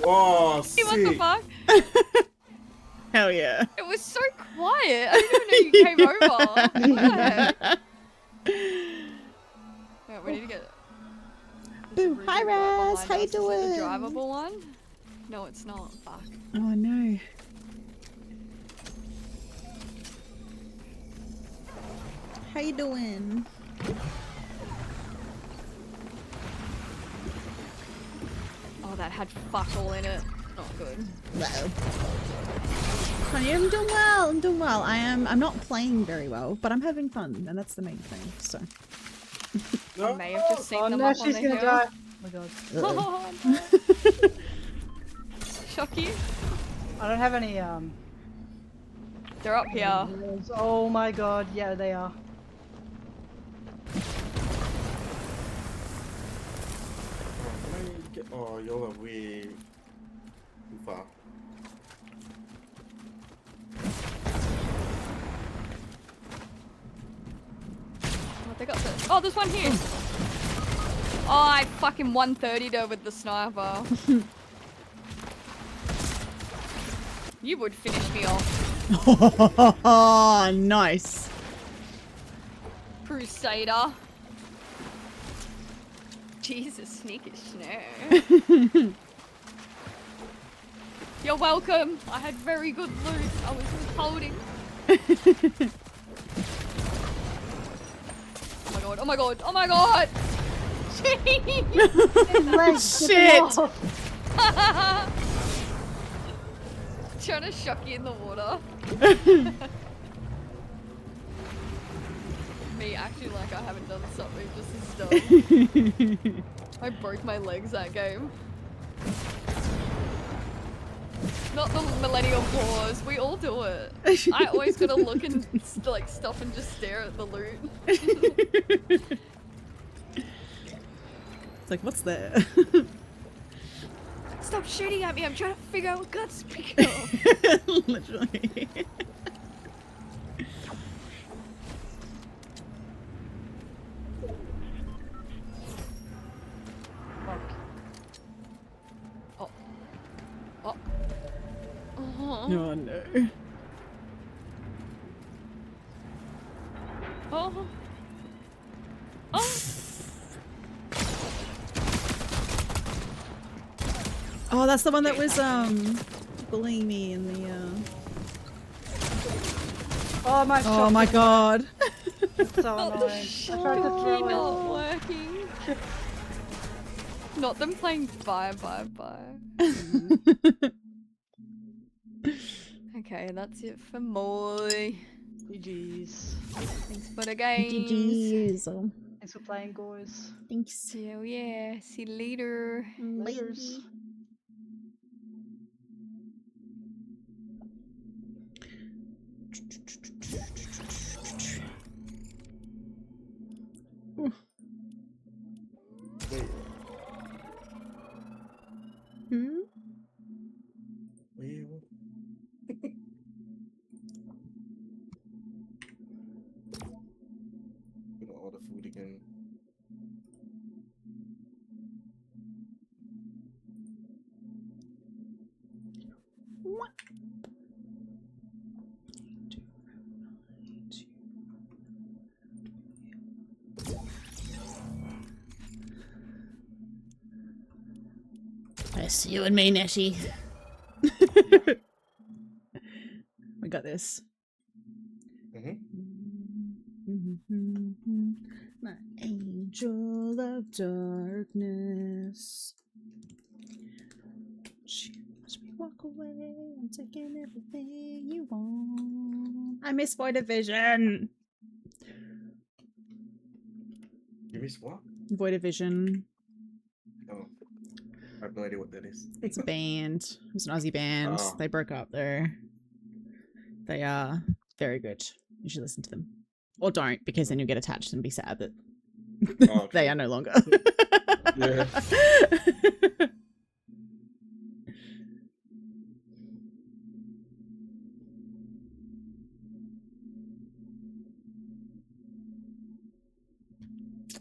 Oh, Hey, what the sick. fuck? Hell yeah. It was so quiet. I didn't even know you came over. What the heck? Yeah, we need to get. there's a Boo. reboot Hi, right Raz. behind How you us. Is it doing? the drivable one? No, it's not. Fuck. Oh no. How you doing? Oh, that had fuck all in it. Not good. Well. Honey, I'm doing well. I'm doing well. I'm not playing very well, but I'm having fun, and that's the main thing. So. I may have just seen Oh them no, up on she's the gonna hill. die. Oh my god. Oh, no. Shock you? I don't have any They're up here. heroes. Oh my god, yeah they are. Oh, you're way too far. Oh, they got the. Oh, there's one here. Oh, I fucking 130'd her with the sniper. You would finish me off, Oh, nice. Crusader. Jesus, sneaky snow. You're welcome. I had very good loot. I was holding. Oh my god, oh my god, oh my god! Jeez! Shit. Trying to shock you in the water. Me acting like I haven't done something just as dumb. I broke my legs that game. Not the millennial pause, we all do it. I always gotta look and like stop and just stare at the loot. It's like, what's there? Stop shooting at me, I'm trying to figure out what gun to pick up. Literally. Oh no. Oh. Oh. Oh, that's the one that Okay, was happening. bullying me in the Oh my Oh my god. That's so annoying. I tried to Key throw it. not working. Not them playing bye. Okay, that's it for Moy. GG's. Thanks for the games. GG's. Thanks for playing, guys. Thanks. Hell yeah. See you later. Laters. Wait, Hmm? wait, what? Gonna order food again. What? It's you and me, Nettie. We got this. Mm-hmm. My angel of darkness. She watch me walk away. I'm taking everything you want. I miss Void of Vision. You miss what? Void of Vision. Oh, I have no idea what that is. It's a band. It's an Aussie band. Oh. They broke up though. They are very good. You should listen to them. Or don't, because then you'll get attached and be sad that Oh, they true. are no longer. Yeah.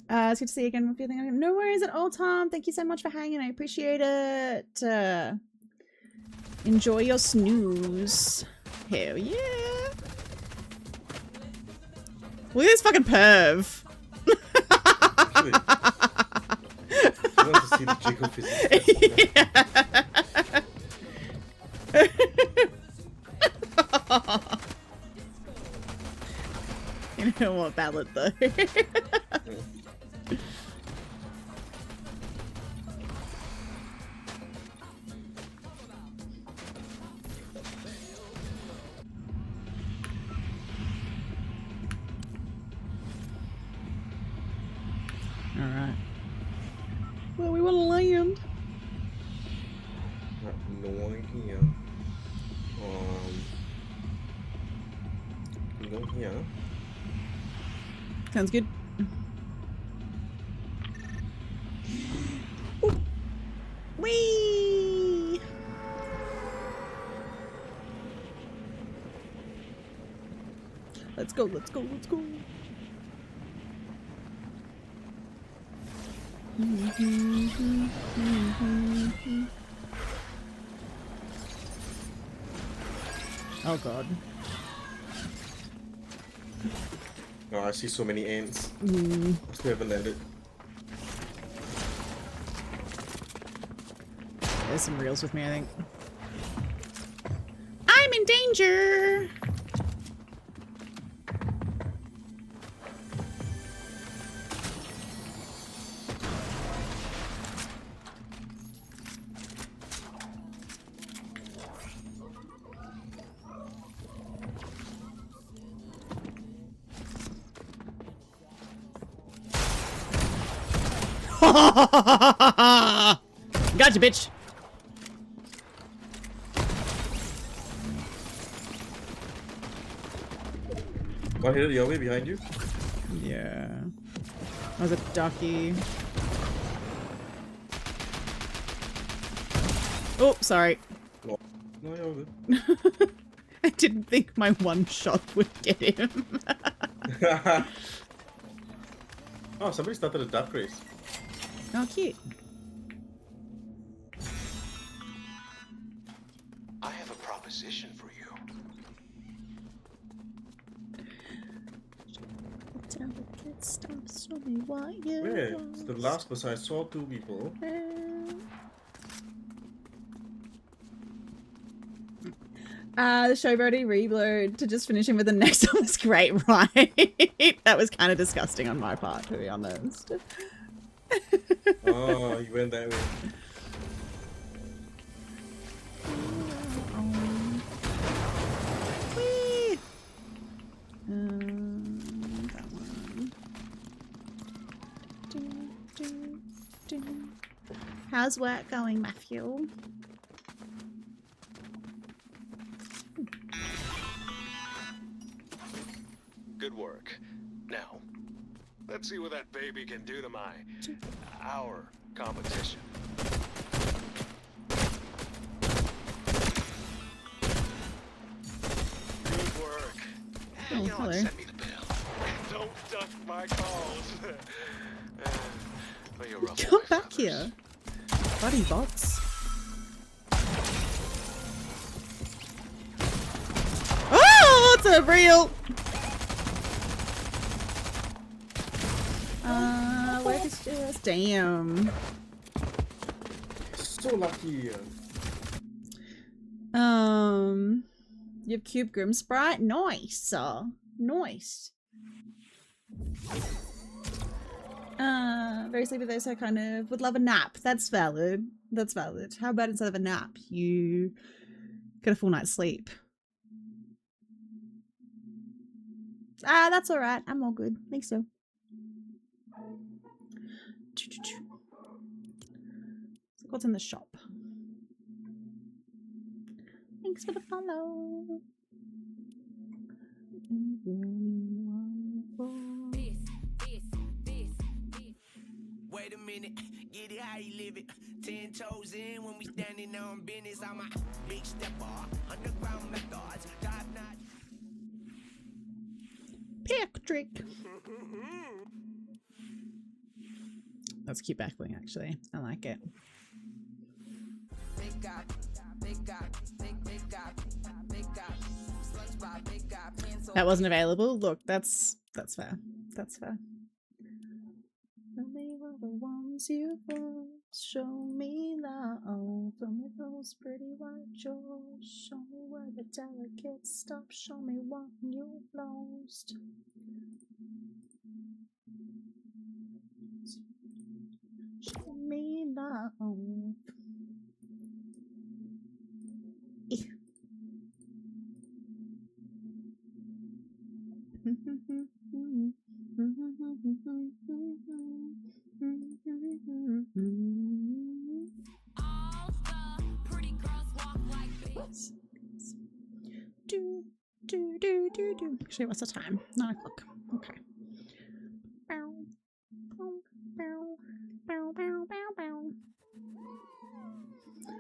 It's good to see you again. No worries at all, Tom. Thank you so much for hanging. I appreciate it. Enjoy your snooze. Hell yeah. Look at this fucking perv. Actually, I want to see the jiggle physics. You know what ballad though. Alright. Well, we want to land. No idea. No here. Sounds good. Ooh. Whee! Let's go, let's go, let's go. Oh god. Oh, I see so many ants. Mm. Still haven't landed. There's some reels with me, I think. I'm in danger! Gotcha, bitch. One hit your way behind you. Yeah. That was a ducky. Oh, sorry. No, you're good. I didn't think my one shot would get him. Oh, somebody started a duck race. Oh, cute. I have a proposition for delicate stuff. Show me what you Where? want. It's the last person I saw 2 people. The showboaty reload to just finish him with the next one was great, right? That was kind of disgusting on my part, to be honest. Oh, you went that way. Whee! That one. How's work going, Matthew? Good work. Now, let's see what that baby can do to our competition. Good work. Oh, You know what? hello. Send me the bill. Don't duck my calls. But you're rough Come boys, back others. here. Buddy bots. Oh, it's a real. Where is this? Damn. So lucky. You have Cube Grim Sprite? Nice. Nice. Very sleepy though, so I kind of would love a nap. That's valid. That's valid. How about instead of a nap, you get a full night's sleep? That's alright. I'm all good. Think so. What's in the shop? Thanks for the follow. Wait a minute, get it how you live it. 10 toes in when we standing on business. I'm a big stepper, underground methods, top notch. Patrick. That's cute backbling, actually. I like it. That wasn't available. Look, that's fair. That's fair. Show me all the ones you want. Show me love. Show me those pretty white jaws. Show me where the delicate stuff. Show me what you've lost. Show me love. Do. Actually, what's the time? 9 o'clock. Okay. Bow. Bow. Bow. Bow. Bow. Bow. Bow. I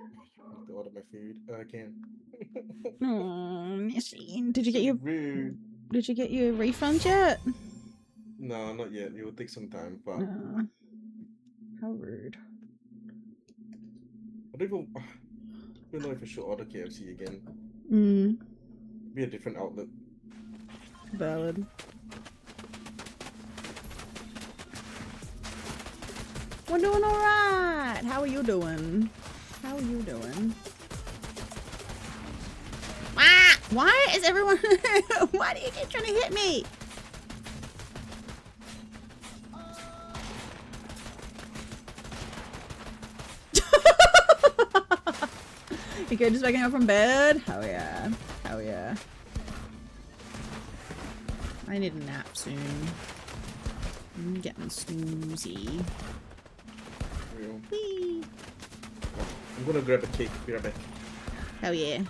have to order my food again. Oh, Nishy. Did you get your Rude. Did you get your refund yet? No, not yet. It will take some time, but How rude. I don't even know if I should order KFC again. Be a different outlet. Valid. We're doing alright. How are you doing? How are you doing? Ah! Why is everyone... Why do you keep trying to hit me? You good just waking up from bed? Hell yeah. Hell yeah. I need a nap soon. I'm getting snoozy. Real. Whee! I'm gonna grab a cake. Be right back. Hell yeah.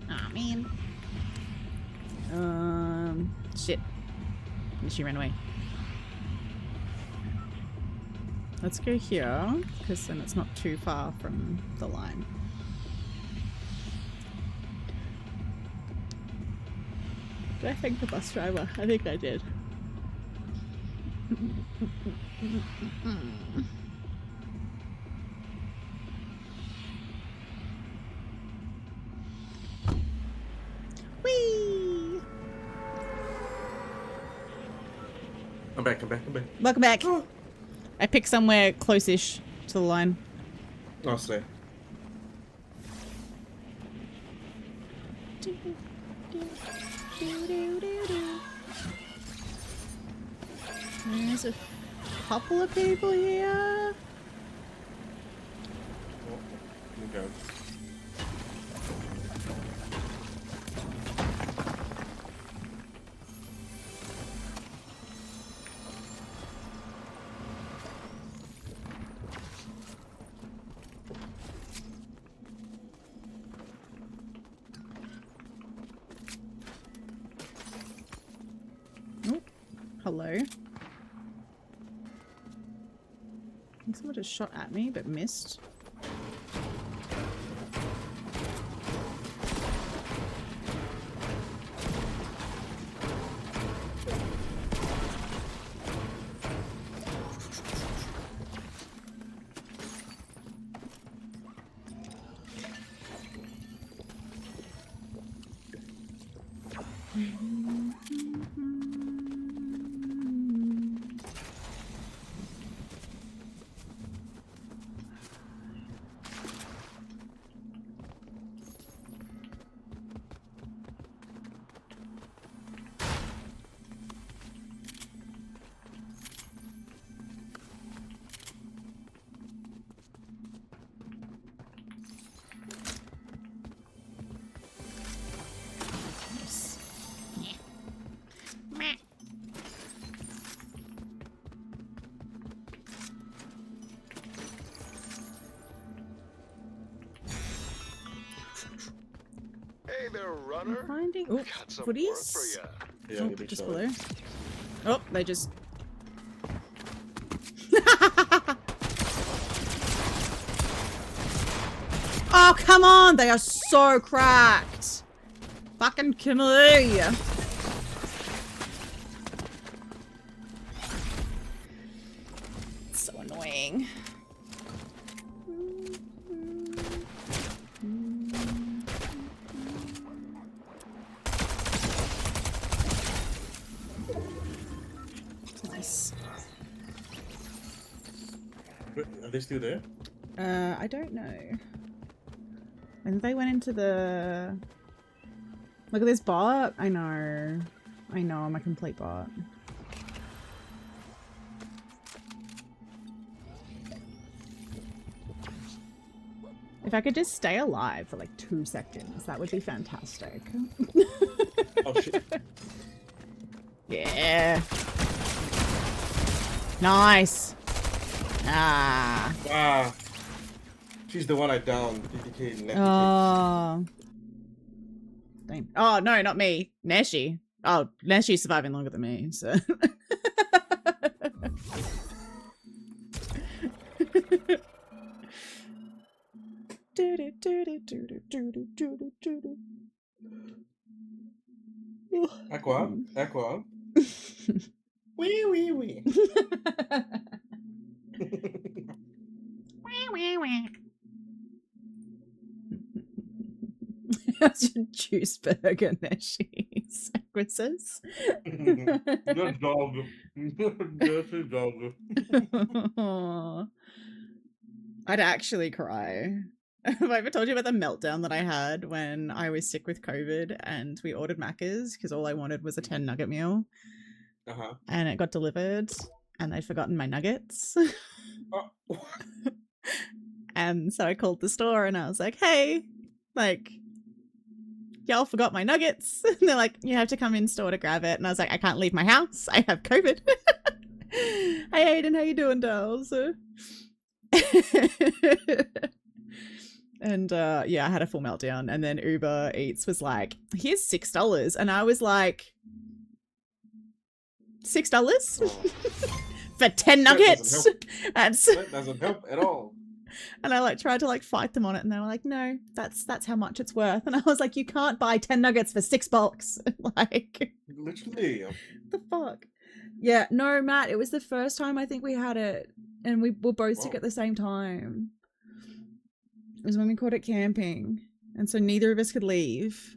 Aw, man. Shit. And she ran away. Let's go here, because then it's not too far from the line. Did I thank the bus driver? I think I did. back. Welcome back. I picked somewhere close-ish to the line. I'll say. There's a couple of people here. Okay. Oh, hello. I think someone just shot at me but missed. Hey there, runner. Finding oh, Got some work for footies. ya. Yeah, Oh, you big just shot. below. Oh, they just. Oh, come on! They are so cracked! Fucking kill me! So annoying. Nice. Wait, are they still there? I don't know. I think they went into the... Look at this bot. I know. I know, I'm a complete bot. If I could just stay alive for like 2 seconds, that would be fantastic. Oh shit. Yeah. Nice. Ah. Wow. She's the one I downed. 50k left. Oh. Dang. Oh, no, not me. Neshi. Oh, Neshi's surviving longer than me, so. Aqua. Wee wee wee. How's your juice burger, Neshi? Sacrissus? Good dog. Dirty dog. I'd actually cry. Have I ever told you about the meltdown that I had when I was sick with COVID and we ordered Macca's because all I wanted was a 10 nugget meal Uh-huh. and it got delivered and they'd forgotten my nuggets. Oh. And so I called the store and I was like, hey, like, y'all forgot my nuggets. And they're like, you have to come in store to grab it. And I was like, I can't leave my house. I have COVID. Hey, Aiden, how you doing, dolls? And yeah, I had a full meltdown. And then Uber Eats was like, here's $6. And I was like, $6? Oh. For 10 That nuggets? doesn't And so That doesn't help at all. and I like tried to like fight them on it and they were like, no, that's how much it's worth. And I was like, you can't buy 10 nuggets for $6. Like, Literally. the fuck? Yeah, no, Matt, it was the first time I think we had it and we were both sick Whoa. at the same time. It was when we caught it camping. And so neither of us could leave.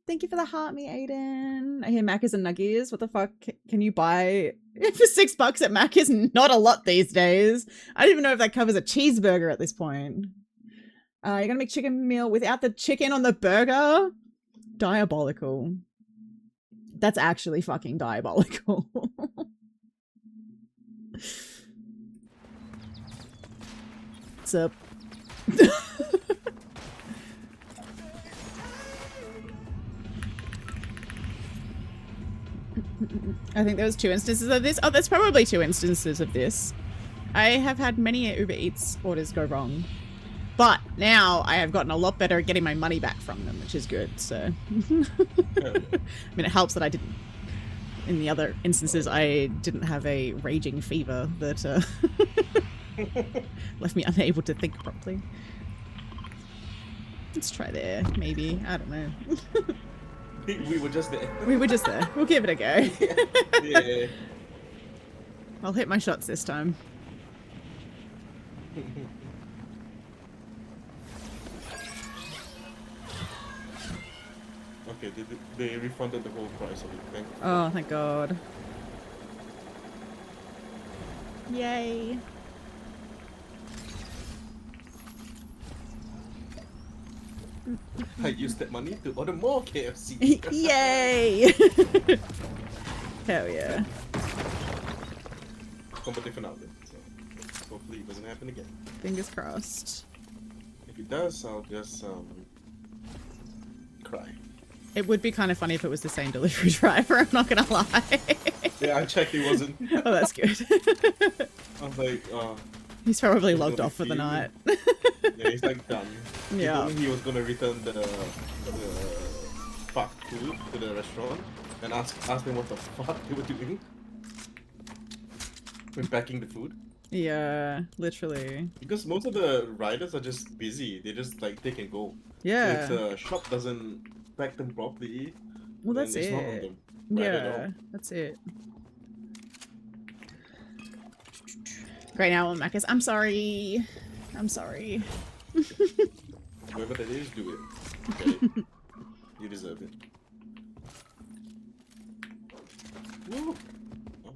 Thank you for the heart, me, Aiden. I hear Macca's and Nuggies. What the fuck can you buy for $6 at Macca's? Not a lot these days. I don't even know if that covers a cheeseburger at this point. You're gonna make chicken meal without the chicken on the burger? Diabolical. That's actually fucking diabolical. What's up? I think there was 2 instances of this. Oh, there's probably 2 instances of this. I have had many Uber Eats orders go wrong. But now I have gotten a lot better at getting my money back from them, which is good, so. I mean, it helps that I didn't, in the other instances, I didn't have a raging fever that left me unable to think properly. Let's try there, maybe. I don't know. We were just there. We were just there. We'll give it a go. Yeah. I'll hit my shots this time. Okay, they refunded the whole price of it. Thank you. Oh, thank God. Yay. I used that money to order more KFC. Yay! Hell yeah. Competition out there, so hopefully it doesn't happen again. Fingers crossed. If it does, I'll just cry. It would be kind of funny if it was the same delivery driver, I'm not gonna lie. Yeah, I checked it wasn't. Oh, that's good. I was like, He's probably He's logged gonna off for the feel- night. yeah, he's like done. He Yeah. told me he was gonna return the fuck food to the restaurant and ask them what the fuck they were doing when packing the food. Yeah, literally. Because most of the riders are just busy. They just like take and go. Yeah. So if the shop doesn't pack them properly, Well, then that's it's not on it. the rider at Yeah, all. that's it. Great, now on Macca's. I'm sorry. I'm sorry. Whoever that is, do it. Okay? You deserve it. Woo. Oh.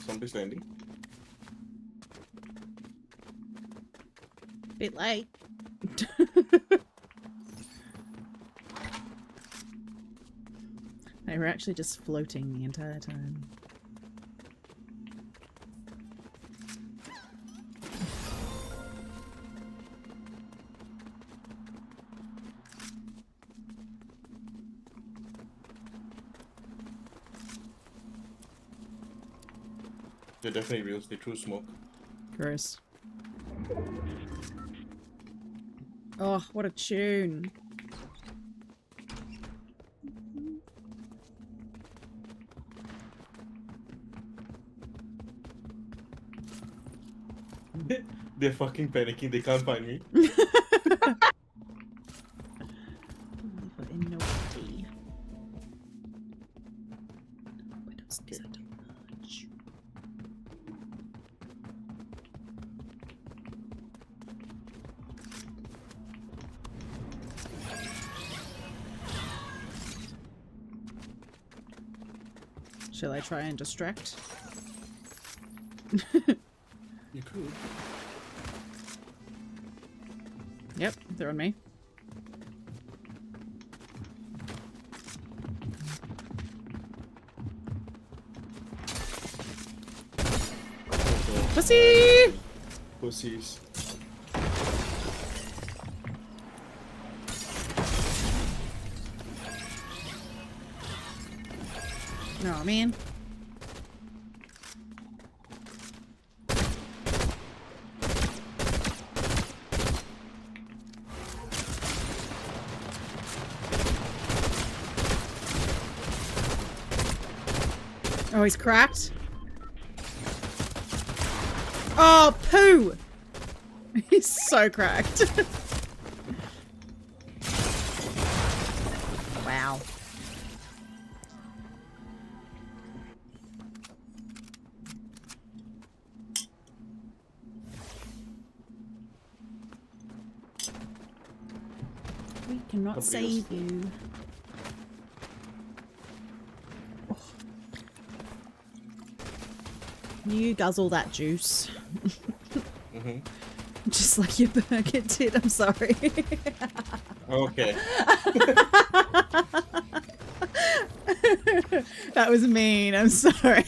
Somebody's landing. Bit late. They were actually just floating the entire time. They're definitely real. They threw smoke. Gross. Oh, what a tune. They're fucking panicking. They can't find me. Shall I try and distract? You could. Yep, they're on me. Pussy! Pussies. No, man. Oh, he's cracked. Oh, poo! He's so cracked. Wow. We cannot Somebody else. save you. Oh. You guzzle that juice. Mm-hmm. Just like your burger did, I'm sorry. Okay. That was mean, I'm sorry.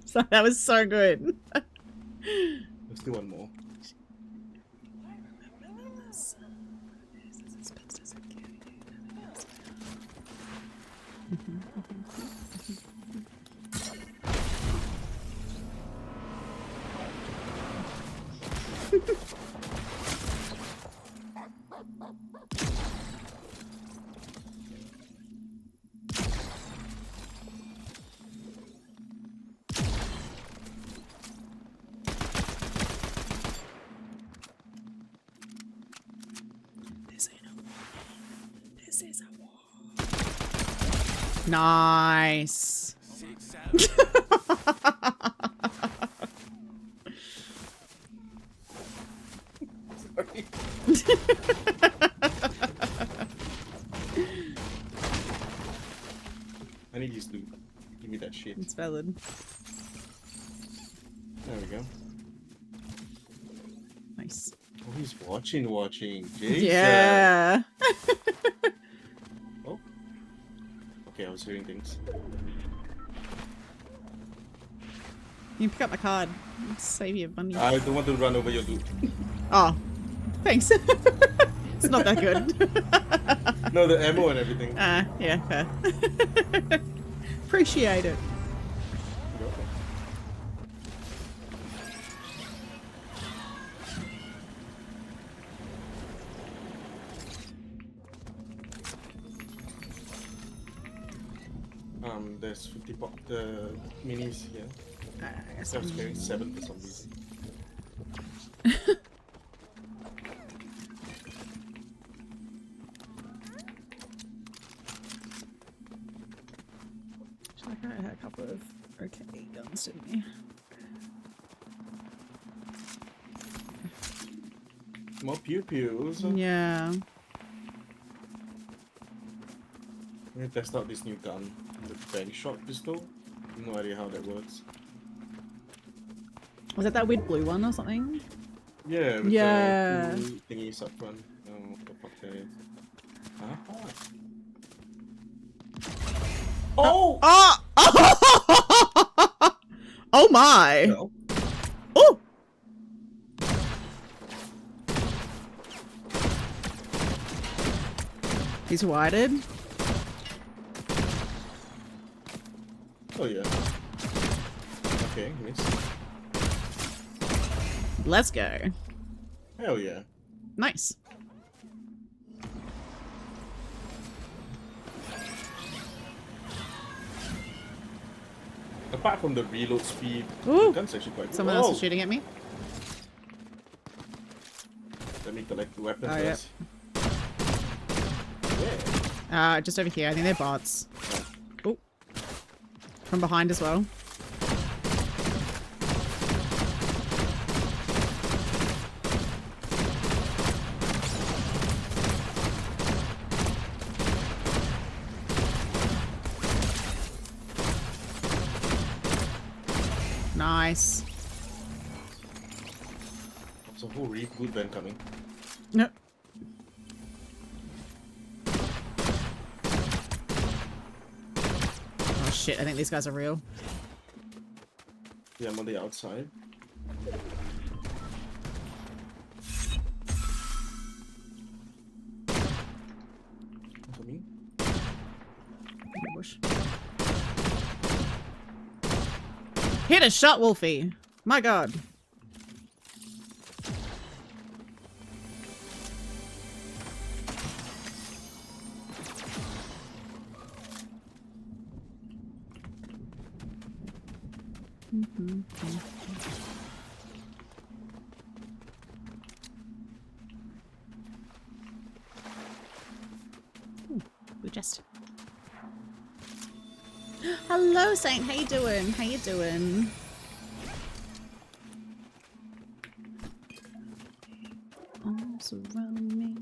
So that was so good. Let's do one more. Nice. Sorry. I need you to give me that shit. It's valid. There we go. Nice. Oh, he's watching. Jesus. Yeah. Oh. Okay, I was hearing things. You can pick up my card. Save you money. I don't want to run over your dude. Oh, thanks. It's not that good. No, the ammo and everything. Yeah, fair. Appreciate it. There's 50 pop the minis here. I was carrying 7 for some reason. I had a couple of okay guns, didn't we? More pew pews. Yeah. Let me test out this new gun, the bank shot pistol. No idea how that works. Was that weird blue one or something? Yeah. With Yeah. The two thingies up front. Oh, what the fuck that is? Oh! Oh! Oh my! No. Oh! He's whited. Oh yeah. Okay, miss. Let's go. Hell yeah. Nice. Apart from the reload speed, Ooh. the gun's actually quite good. Someone else is shooting at me. Let me collect the weapon Oh, yep. first. Yeah. Just over here. I think they're bots. Oh. From behind as well. Nice. There's a whole reboot band coming. No. Oh shit, I think these guys are real. Yeah, I'm on the outside. Coming. Bush. Hit a shot, Wolfie. My god. We just. Hello, Saint. How you doing? How you doing? Arms around me.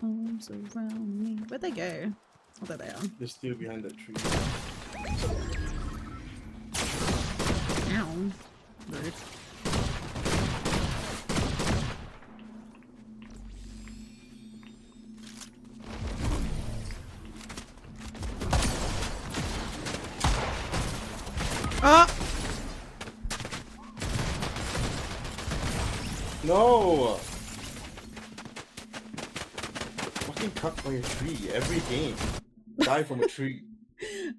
Arms around me. Where'd they go? Oh, there they are. They're still behind that tree. Ow. Rude. Oh! No! Fucking cut by a tree every game. Die from a tree.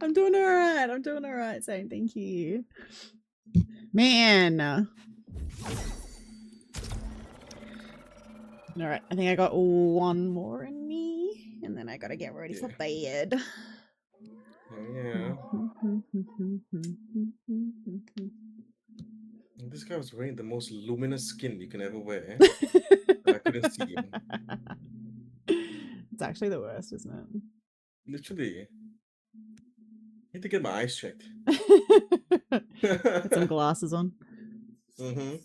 I'm doing alright. I'm doing alright, Saint. Thank you. Man. Alright, I think I got one more in me. And then I gotta get ready for bed. Oh, yeah. This guy was wearing the most luminous skin you can ever wear. And I couldn't see him. It's actually the worst, isn't it? Literally. I need to get my eyes checked. Put some glasses on. Mm-hmm.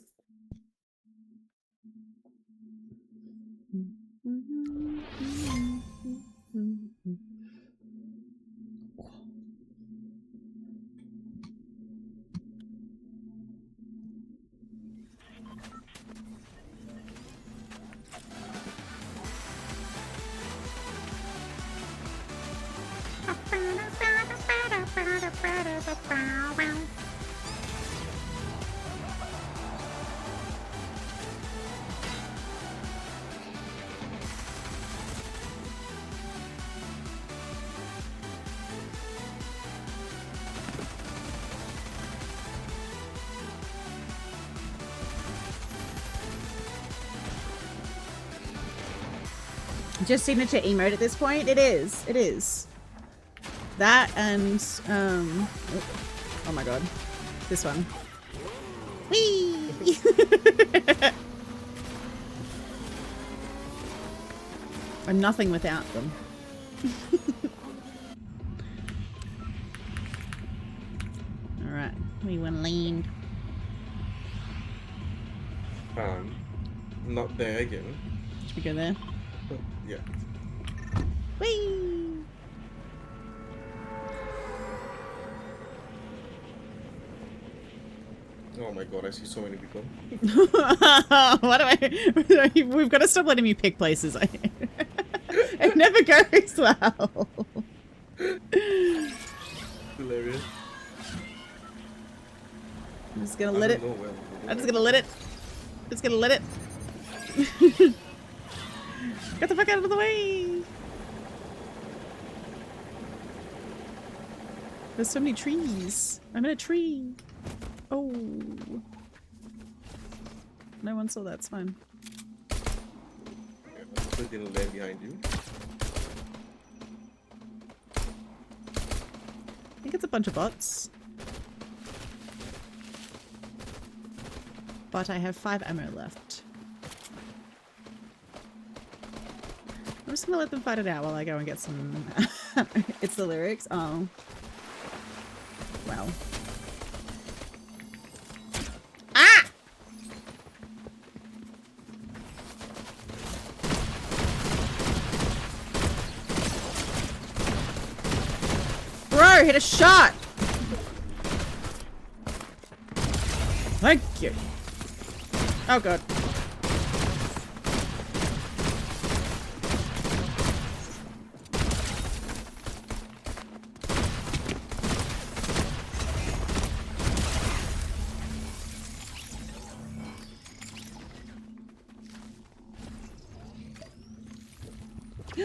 Just signature emote at this point? It is. It is. That and oh my god. This one. Whee! I'm nothing without them. Alright, we went leaned. Not there again. Should we go there? Yeah. Whee! Oh my god, I see so many people. What do I? We've got to stop letting me pick places. It never goes well. Hilarious. I'm just gonna let it. I'm just gonna let it. Just gonna let it. Get the fuck out of the way! There's so many trees. I'm in a tree. Oh. No one saw that. It's fine. So it didn't land behind you. I think it's a bunch of bots. But I have 5 ammo left. I'm just gonna let them fight it out while I go and get some... It's the lyrics? Oh. Wow. Ah! Bro, hit a shot! Thank you. Oh god.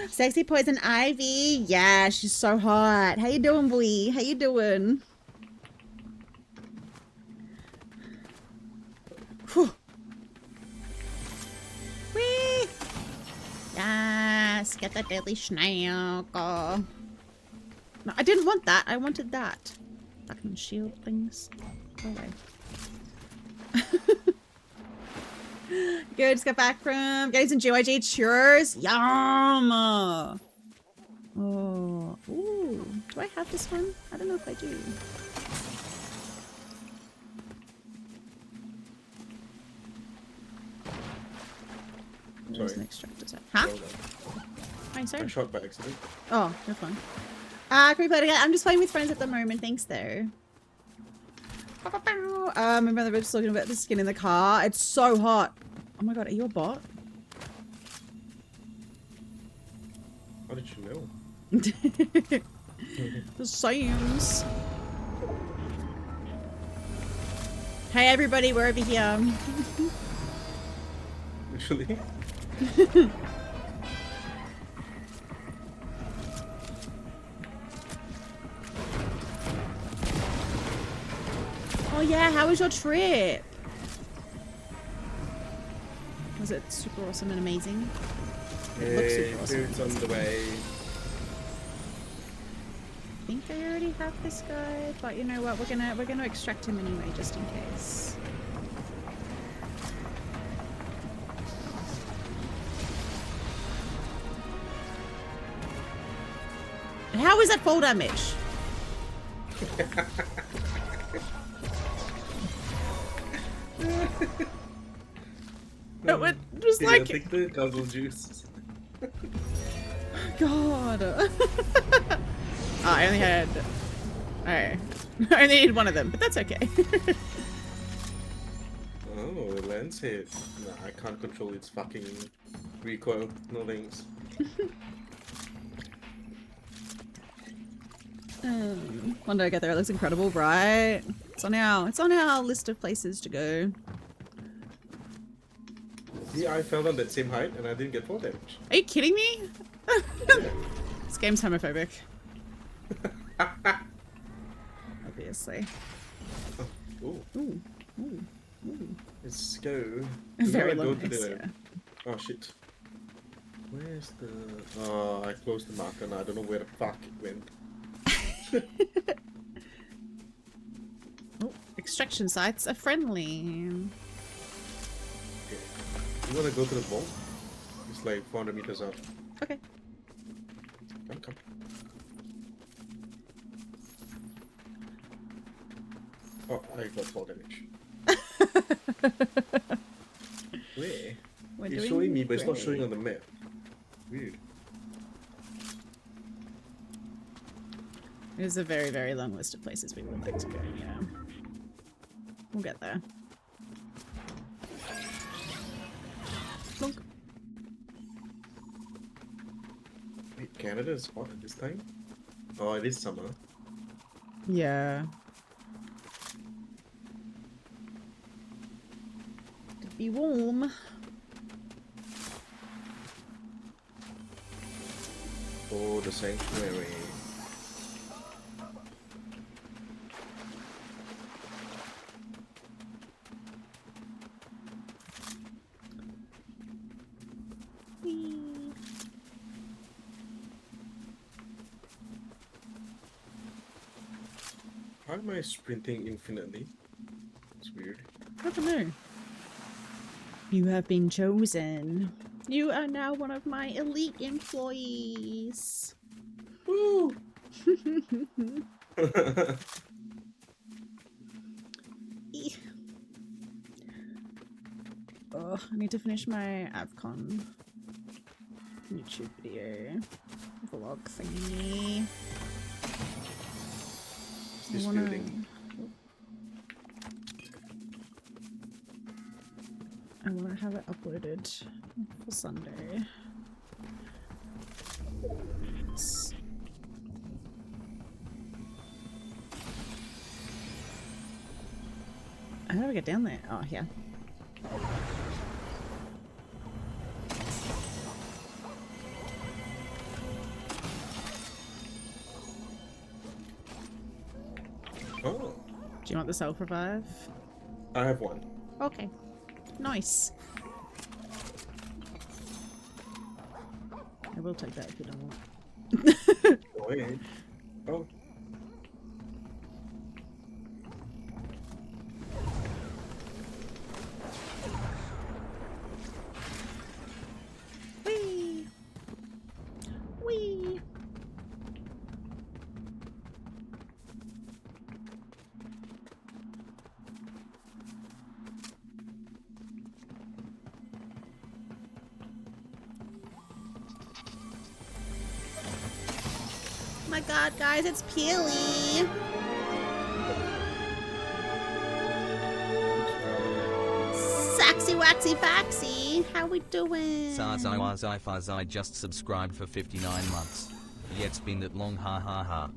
Sexy Poison Ivy. Yeah, she's so hot. How you doing, boy? How you doing? Whew. Whee! Yes, get the deadly snail. No, I didn't want that. I wanted that. Fucking shield things. Go away. Good, just got back from getting some GYG churros. Yum! Oh, ooh. Do I have this one? I don't know if I do. There's an extractor set. Huh? Hold on. I'm sorry. I shot by accident. Oh, you're fine. Can we play it again? I'm just playing with friends at the moment. Thanks, though. My brother was just talking about the skin in the car. It's so hot. Oh my god, are you a bot? How did you know? The science. Hey everybody, we're over here. Actually. Oh yeah, how was your trip? Was it super awesome and amazing? It looks Hey, super awesome. food's on the way. I think I already have this guy, but you know what? We're gonna extract him anyway, just in case. How is that fall damage? It was just Yeah, like take the guzzle juice. God. Oh, I only had. Alright. I only need one of them, but that's okay. Oh, the lens hit. Nah, I can't control its fucking recoil. No thanks. One day I get there, it looks incredible, right? It's on our list of places to go. Yeah, I fell on that same height and I didn't get fall damage. Are you kidding me? This game's homophobic. Obviously. Ooh, Ooh. Ooh. Ooh. let's go. Very Now I long go to nice, the... yeah. Oh shit. Where's the... Oh, I closed the marker and I don't know where the fuck it went. Oh, extraction sites are friendly. Okay. You wanna go to the vault? It's like 400 meters out. Okay. Come. Oh, I got fall damage. Where? We're It's doing showing me, but it's not great. showing on the map. Weird. There's a very, very long list of places we would like to go, yeah. We'll get there. Plonk. Wait, Canada is hot at this time? Oh, it is summer. Yeah. To be warm. Oh, the sanctuary. How am I sprinting infinitely? It's weird. I don't know. You have been chosen. You are now one of my elite employees. Woo! Eeh. Oh, I need to finish my AvCon YouTube video vlog thingy. This building. I want to have it uploaded for Sunday. How do I get down there? Oh, yeah. Oh, Do you want the self revive? I have one. Okay. Nice. I will take that if you don't want. Go ahead. Oh. my god, guys, it's Peely. Saxy waxy faxy. How we doing? I just subscribed for 59 months. Yeah, it's been that long, ha ha ha.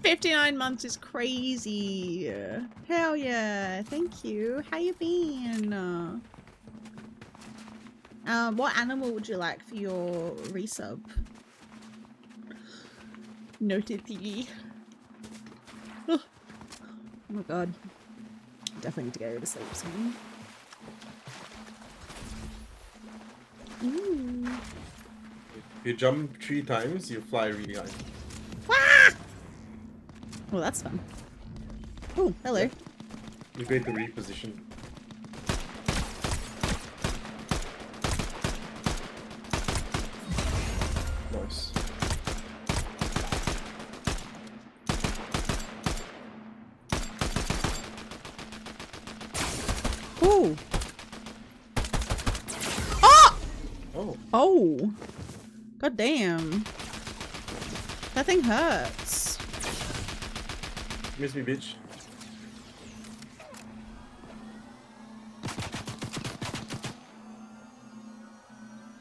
59 months is crazy. Hell yeah. Thank you. How you been? What animal would you like for your resub? Noted TV. Oh my god. Definitely need to go to sleep soon. Ooh. If you jump 3 times, you fly really high. Ah! Well, that's fun. Oh, hello. You're going to reposition. Nice. Ooh. Oh! Oh. Oh. God damn. That thing hurts. Miss me, bitch.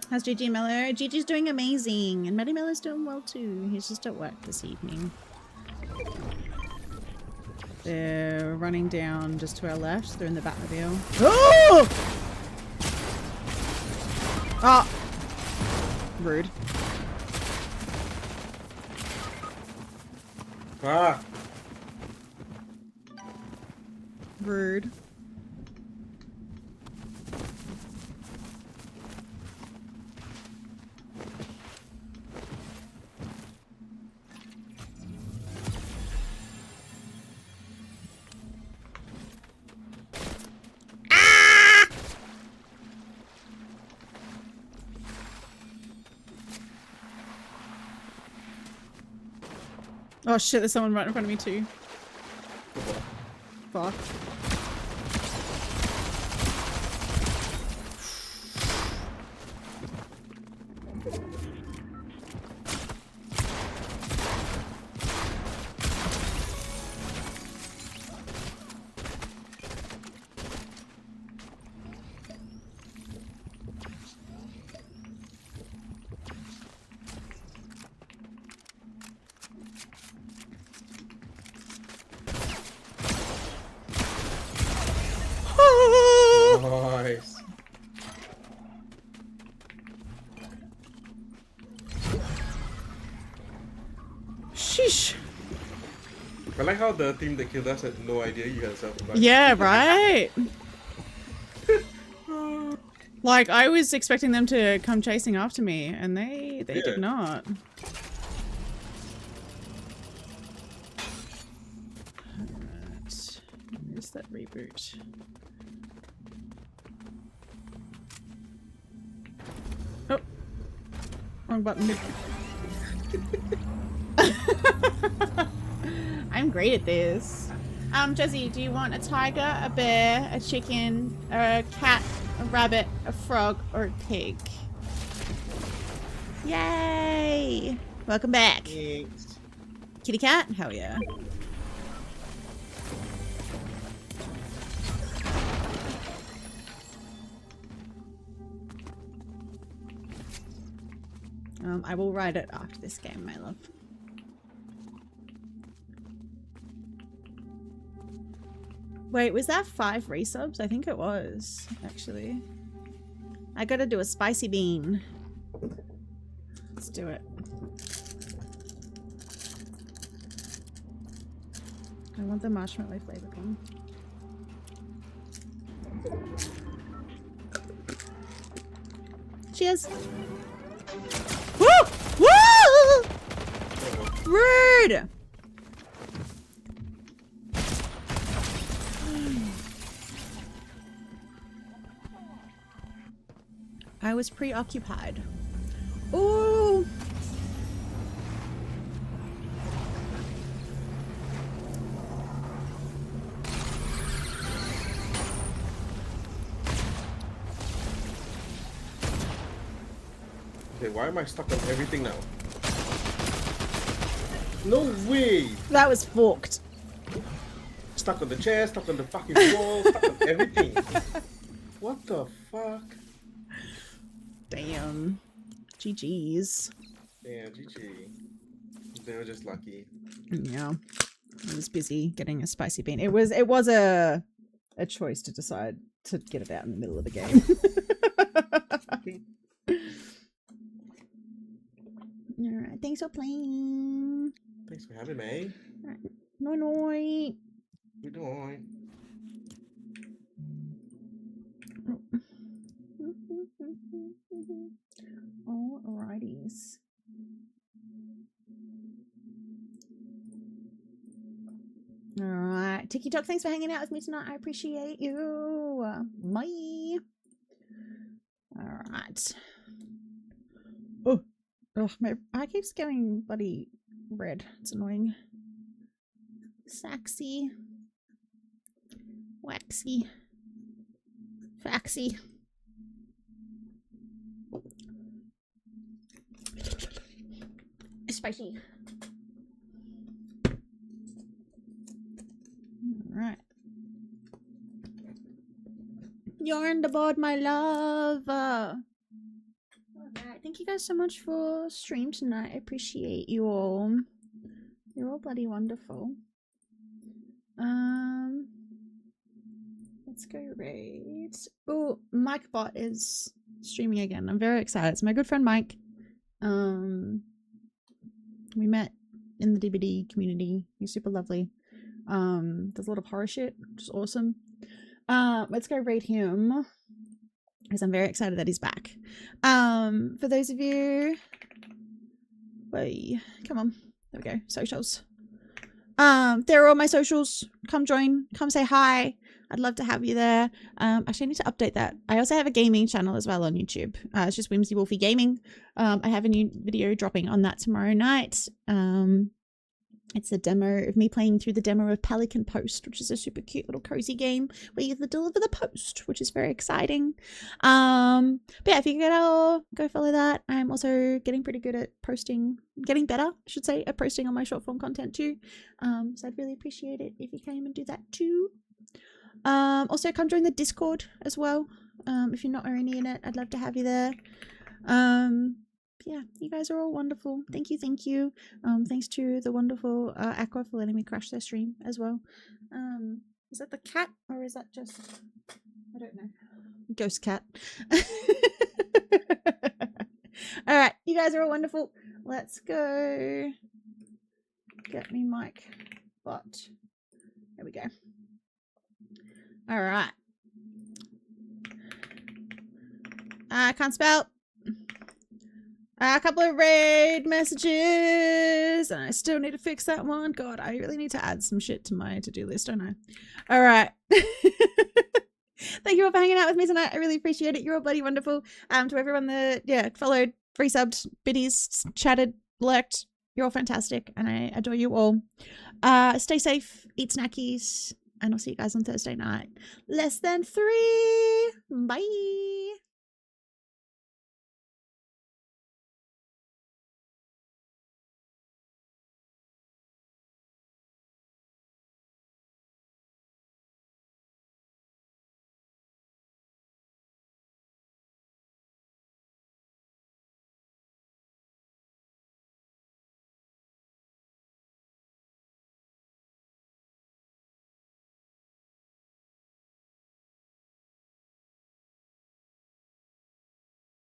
How's Gigi Mello? Gigi's doing amazing. And Matty Mello's doing well too. He's just at work this evening. They're running down just to our left. They're in the Batmobile. Oh! Oh! Rude. Ah! Rude. Oh shit, there's someone right in front of me too. Fuck. Nice. Sheesh. I like how the team that killed us had no idea you had self-revive. Yeah, right? Like, I was expecting them to come chasing after me, and they Yeah. did not. Alright. Where's that reboot? Oh. Wrong button. I'm great at this. Jesse, do you want a tiger, a bear, a chicken, a cat, a rabbit, a frog, or a pig? Yay! Welcome back. Thanks. Kitty cat? Hell yeah. I will write it after this game, my love. Wait, was that 5 resubs? I think it was, actually. I gotta do a spicy bean. Let's do it. I want the marshmallow flavored one. Cheers! Woo! Woo! Rude! I was preoccupied. Ooh! Okay, why am I stuck on everything now? No way! That was forked. Stuck on the chair, stuck on the fucking wall, stuck on everything. What the fuck? Damn. GG's. Yeah, GG. They were just lucky. Yeah. I was busy getting a spicy bean. It was a choice to decide to get it out in the middle of the game. Alright, thanks for playing. Thanks for having me. No, no. Good night. Alrighties. Alright. TikTok, thanks for hanging out with me tonight. I appreciate you. Bye. Alright. Oh. Oh, my eye keeps going bloody red. It's annoying. Saxy. Waxy. Faxy. Spicy. Alright. You're on the board, my love. Alright, thank you guys so much for stream tonight. I appreciate you all. You're all bloody wonderful. Let's go raid. Oh, MikeBot is streaming again. I'm very excited. It's my good friend Mike. We met in the DBD community. He's super lovely. Does a lot of horror shit, which is awesome. Let's go raid him because I'm very excited that he's back. For those of you, wait, come on, there we go. Socials. There are all my socials. Come join. Come say hi. I'd love to have you there. Actually, I need to update that. I also have a gaming channel as well on YouTube. It's just Whimsy Wolfie Gaming. I have a new video dropping on that tomorrow night. It's a demo of me playing through the demo of Pelican Post, which is a super cute little cozy game where you deliver the post, which is very exciting. But yeah, if you go follow that. I'm also getting pretty good at posting, getting better, I should say, at posting on my short form content too. So I'd really appreciate it if you came and do that too. Also come join the Discord as well. If you're not already in it, I'd love to have you there. Yeah, you guys are all wonderful. Thank you. Thanks to the wonderful Aqua for letting me crash their stream as well. Is that the cat or is that just, I don't know, ghost cat? All right, you guys are all wonderful. Let's go get me mic bot. There we go. All right. I can't spell. A couple of raid messages, and I still need to fix that one. God, I really need to add some shit to my to-do list, don't I? All right. Thank you all for hanging out with me tonight. I really appreciate it. You're all bloody wonderful. To everyone that followed, free subbed, biddies, chatted, lurked, you're all fantastic, and I adore you all. Stay safe, eat snackies, and I'll see you guys on Thursday night. Less than 3. Bye.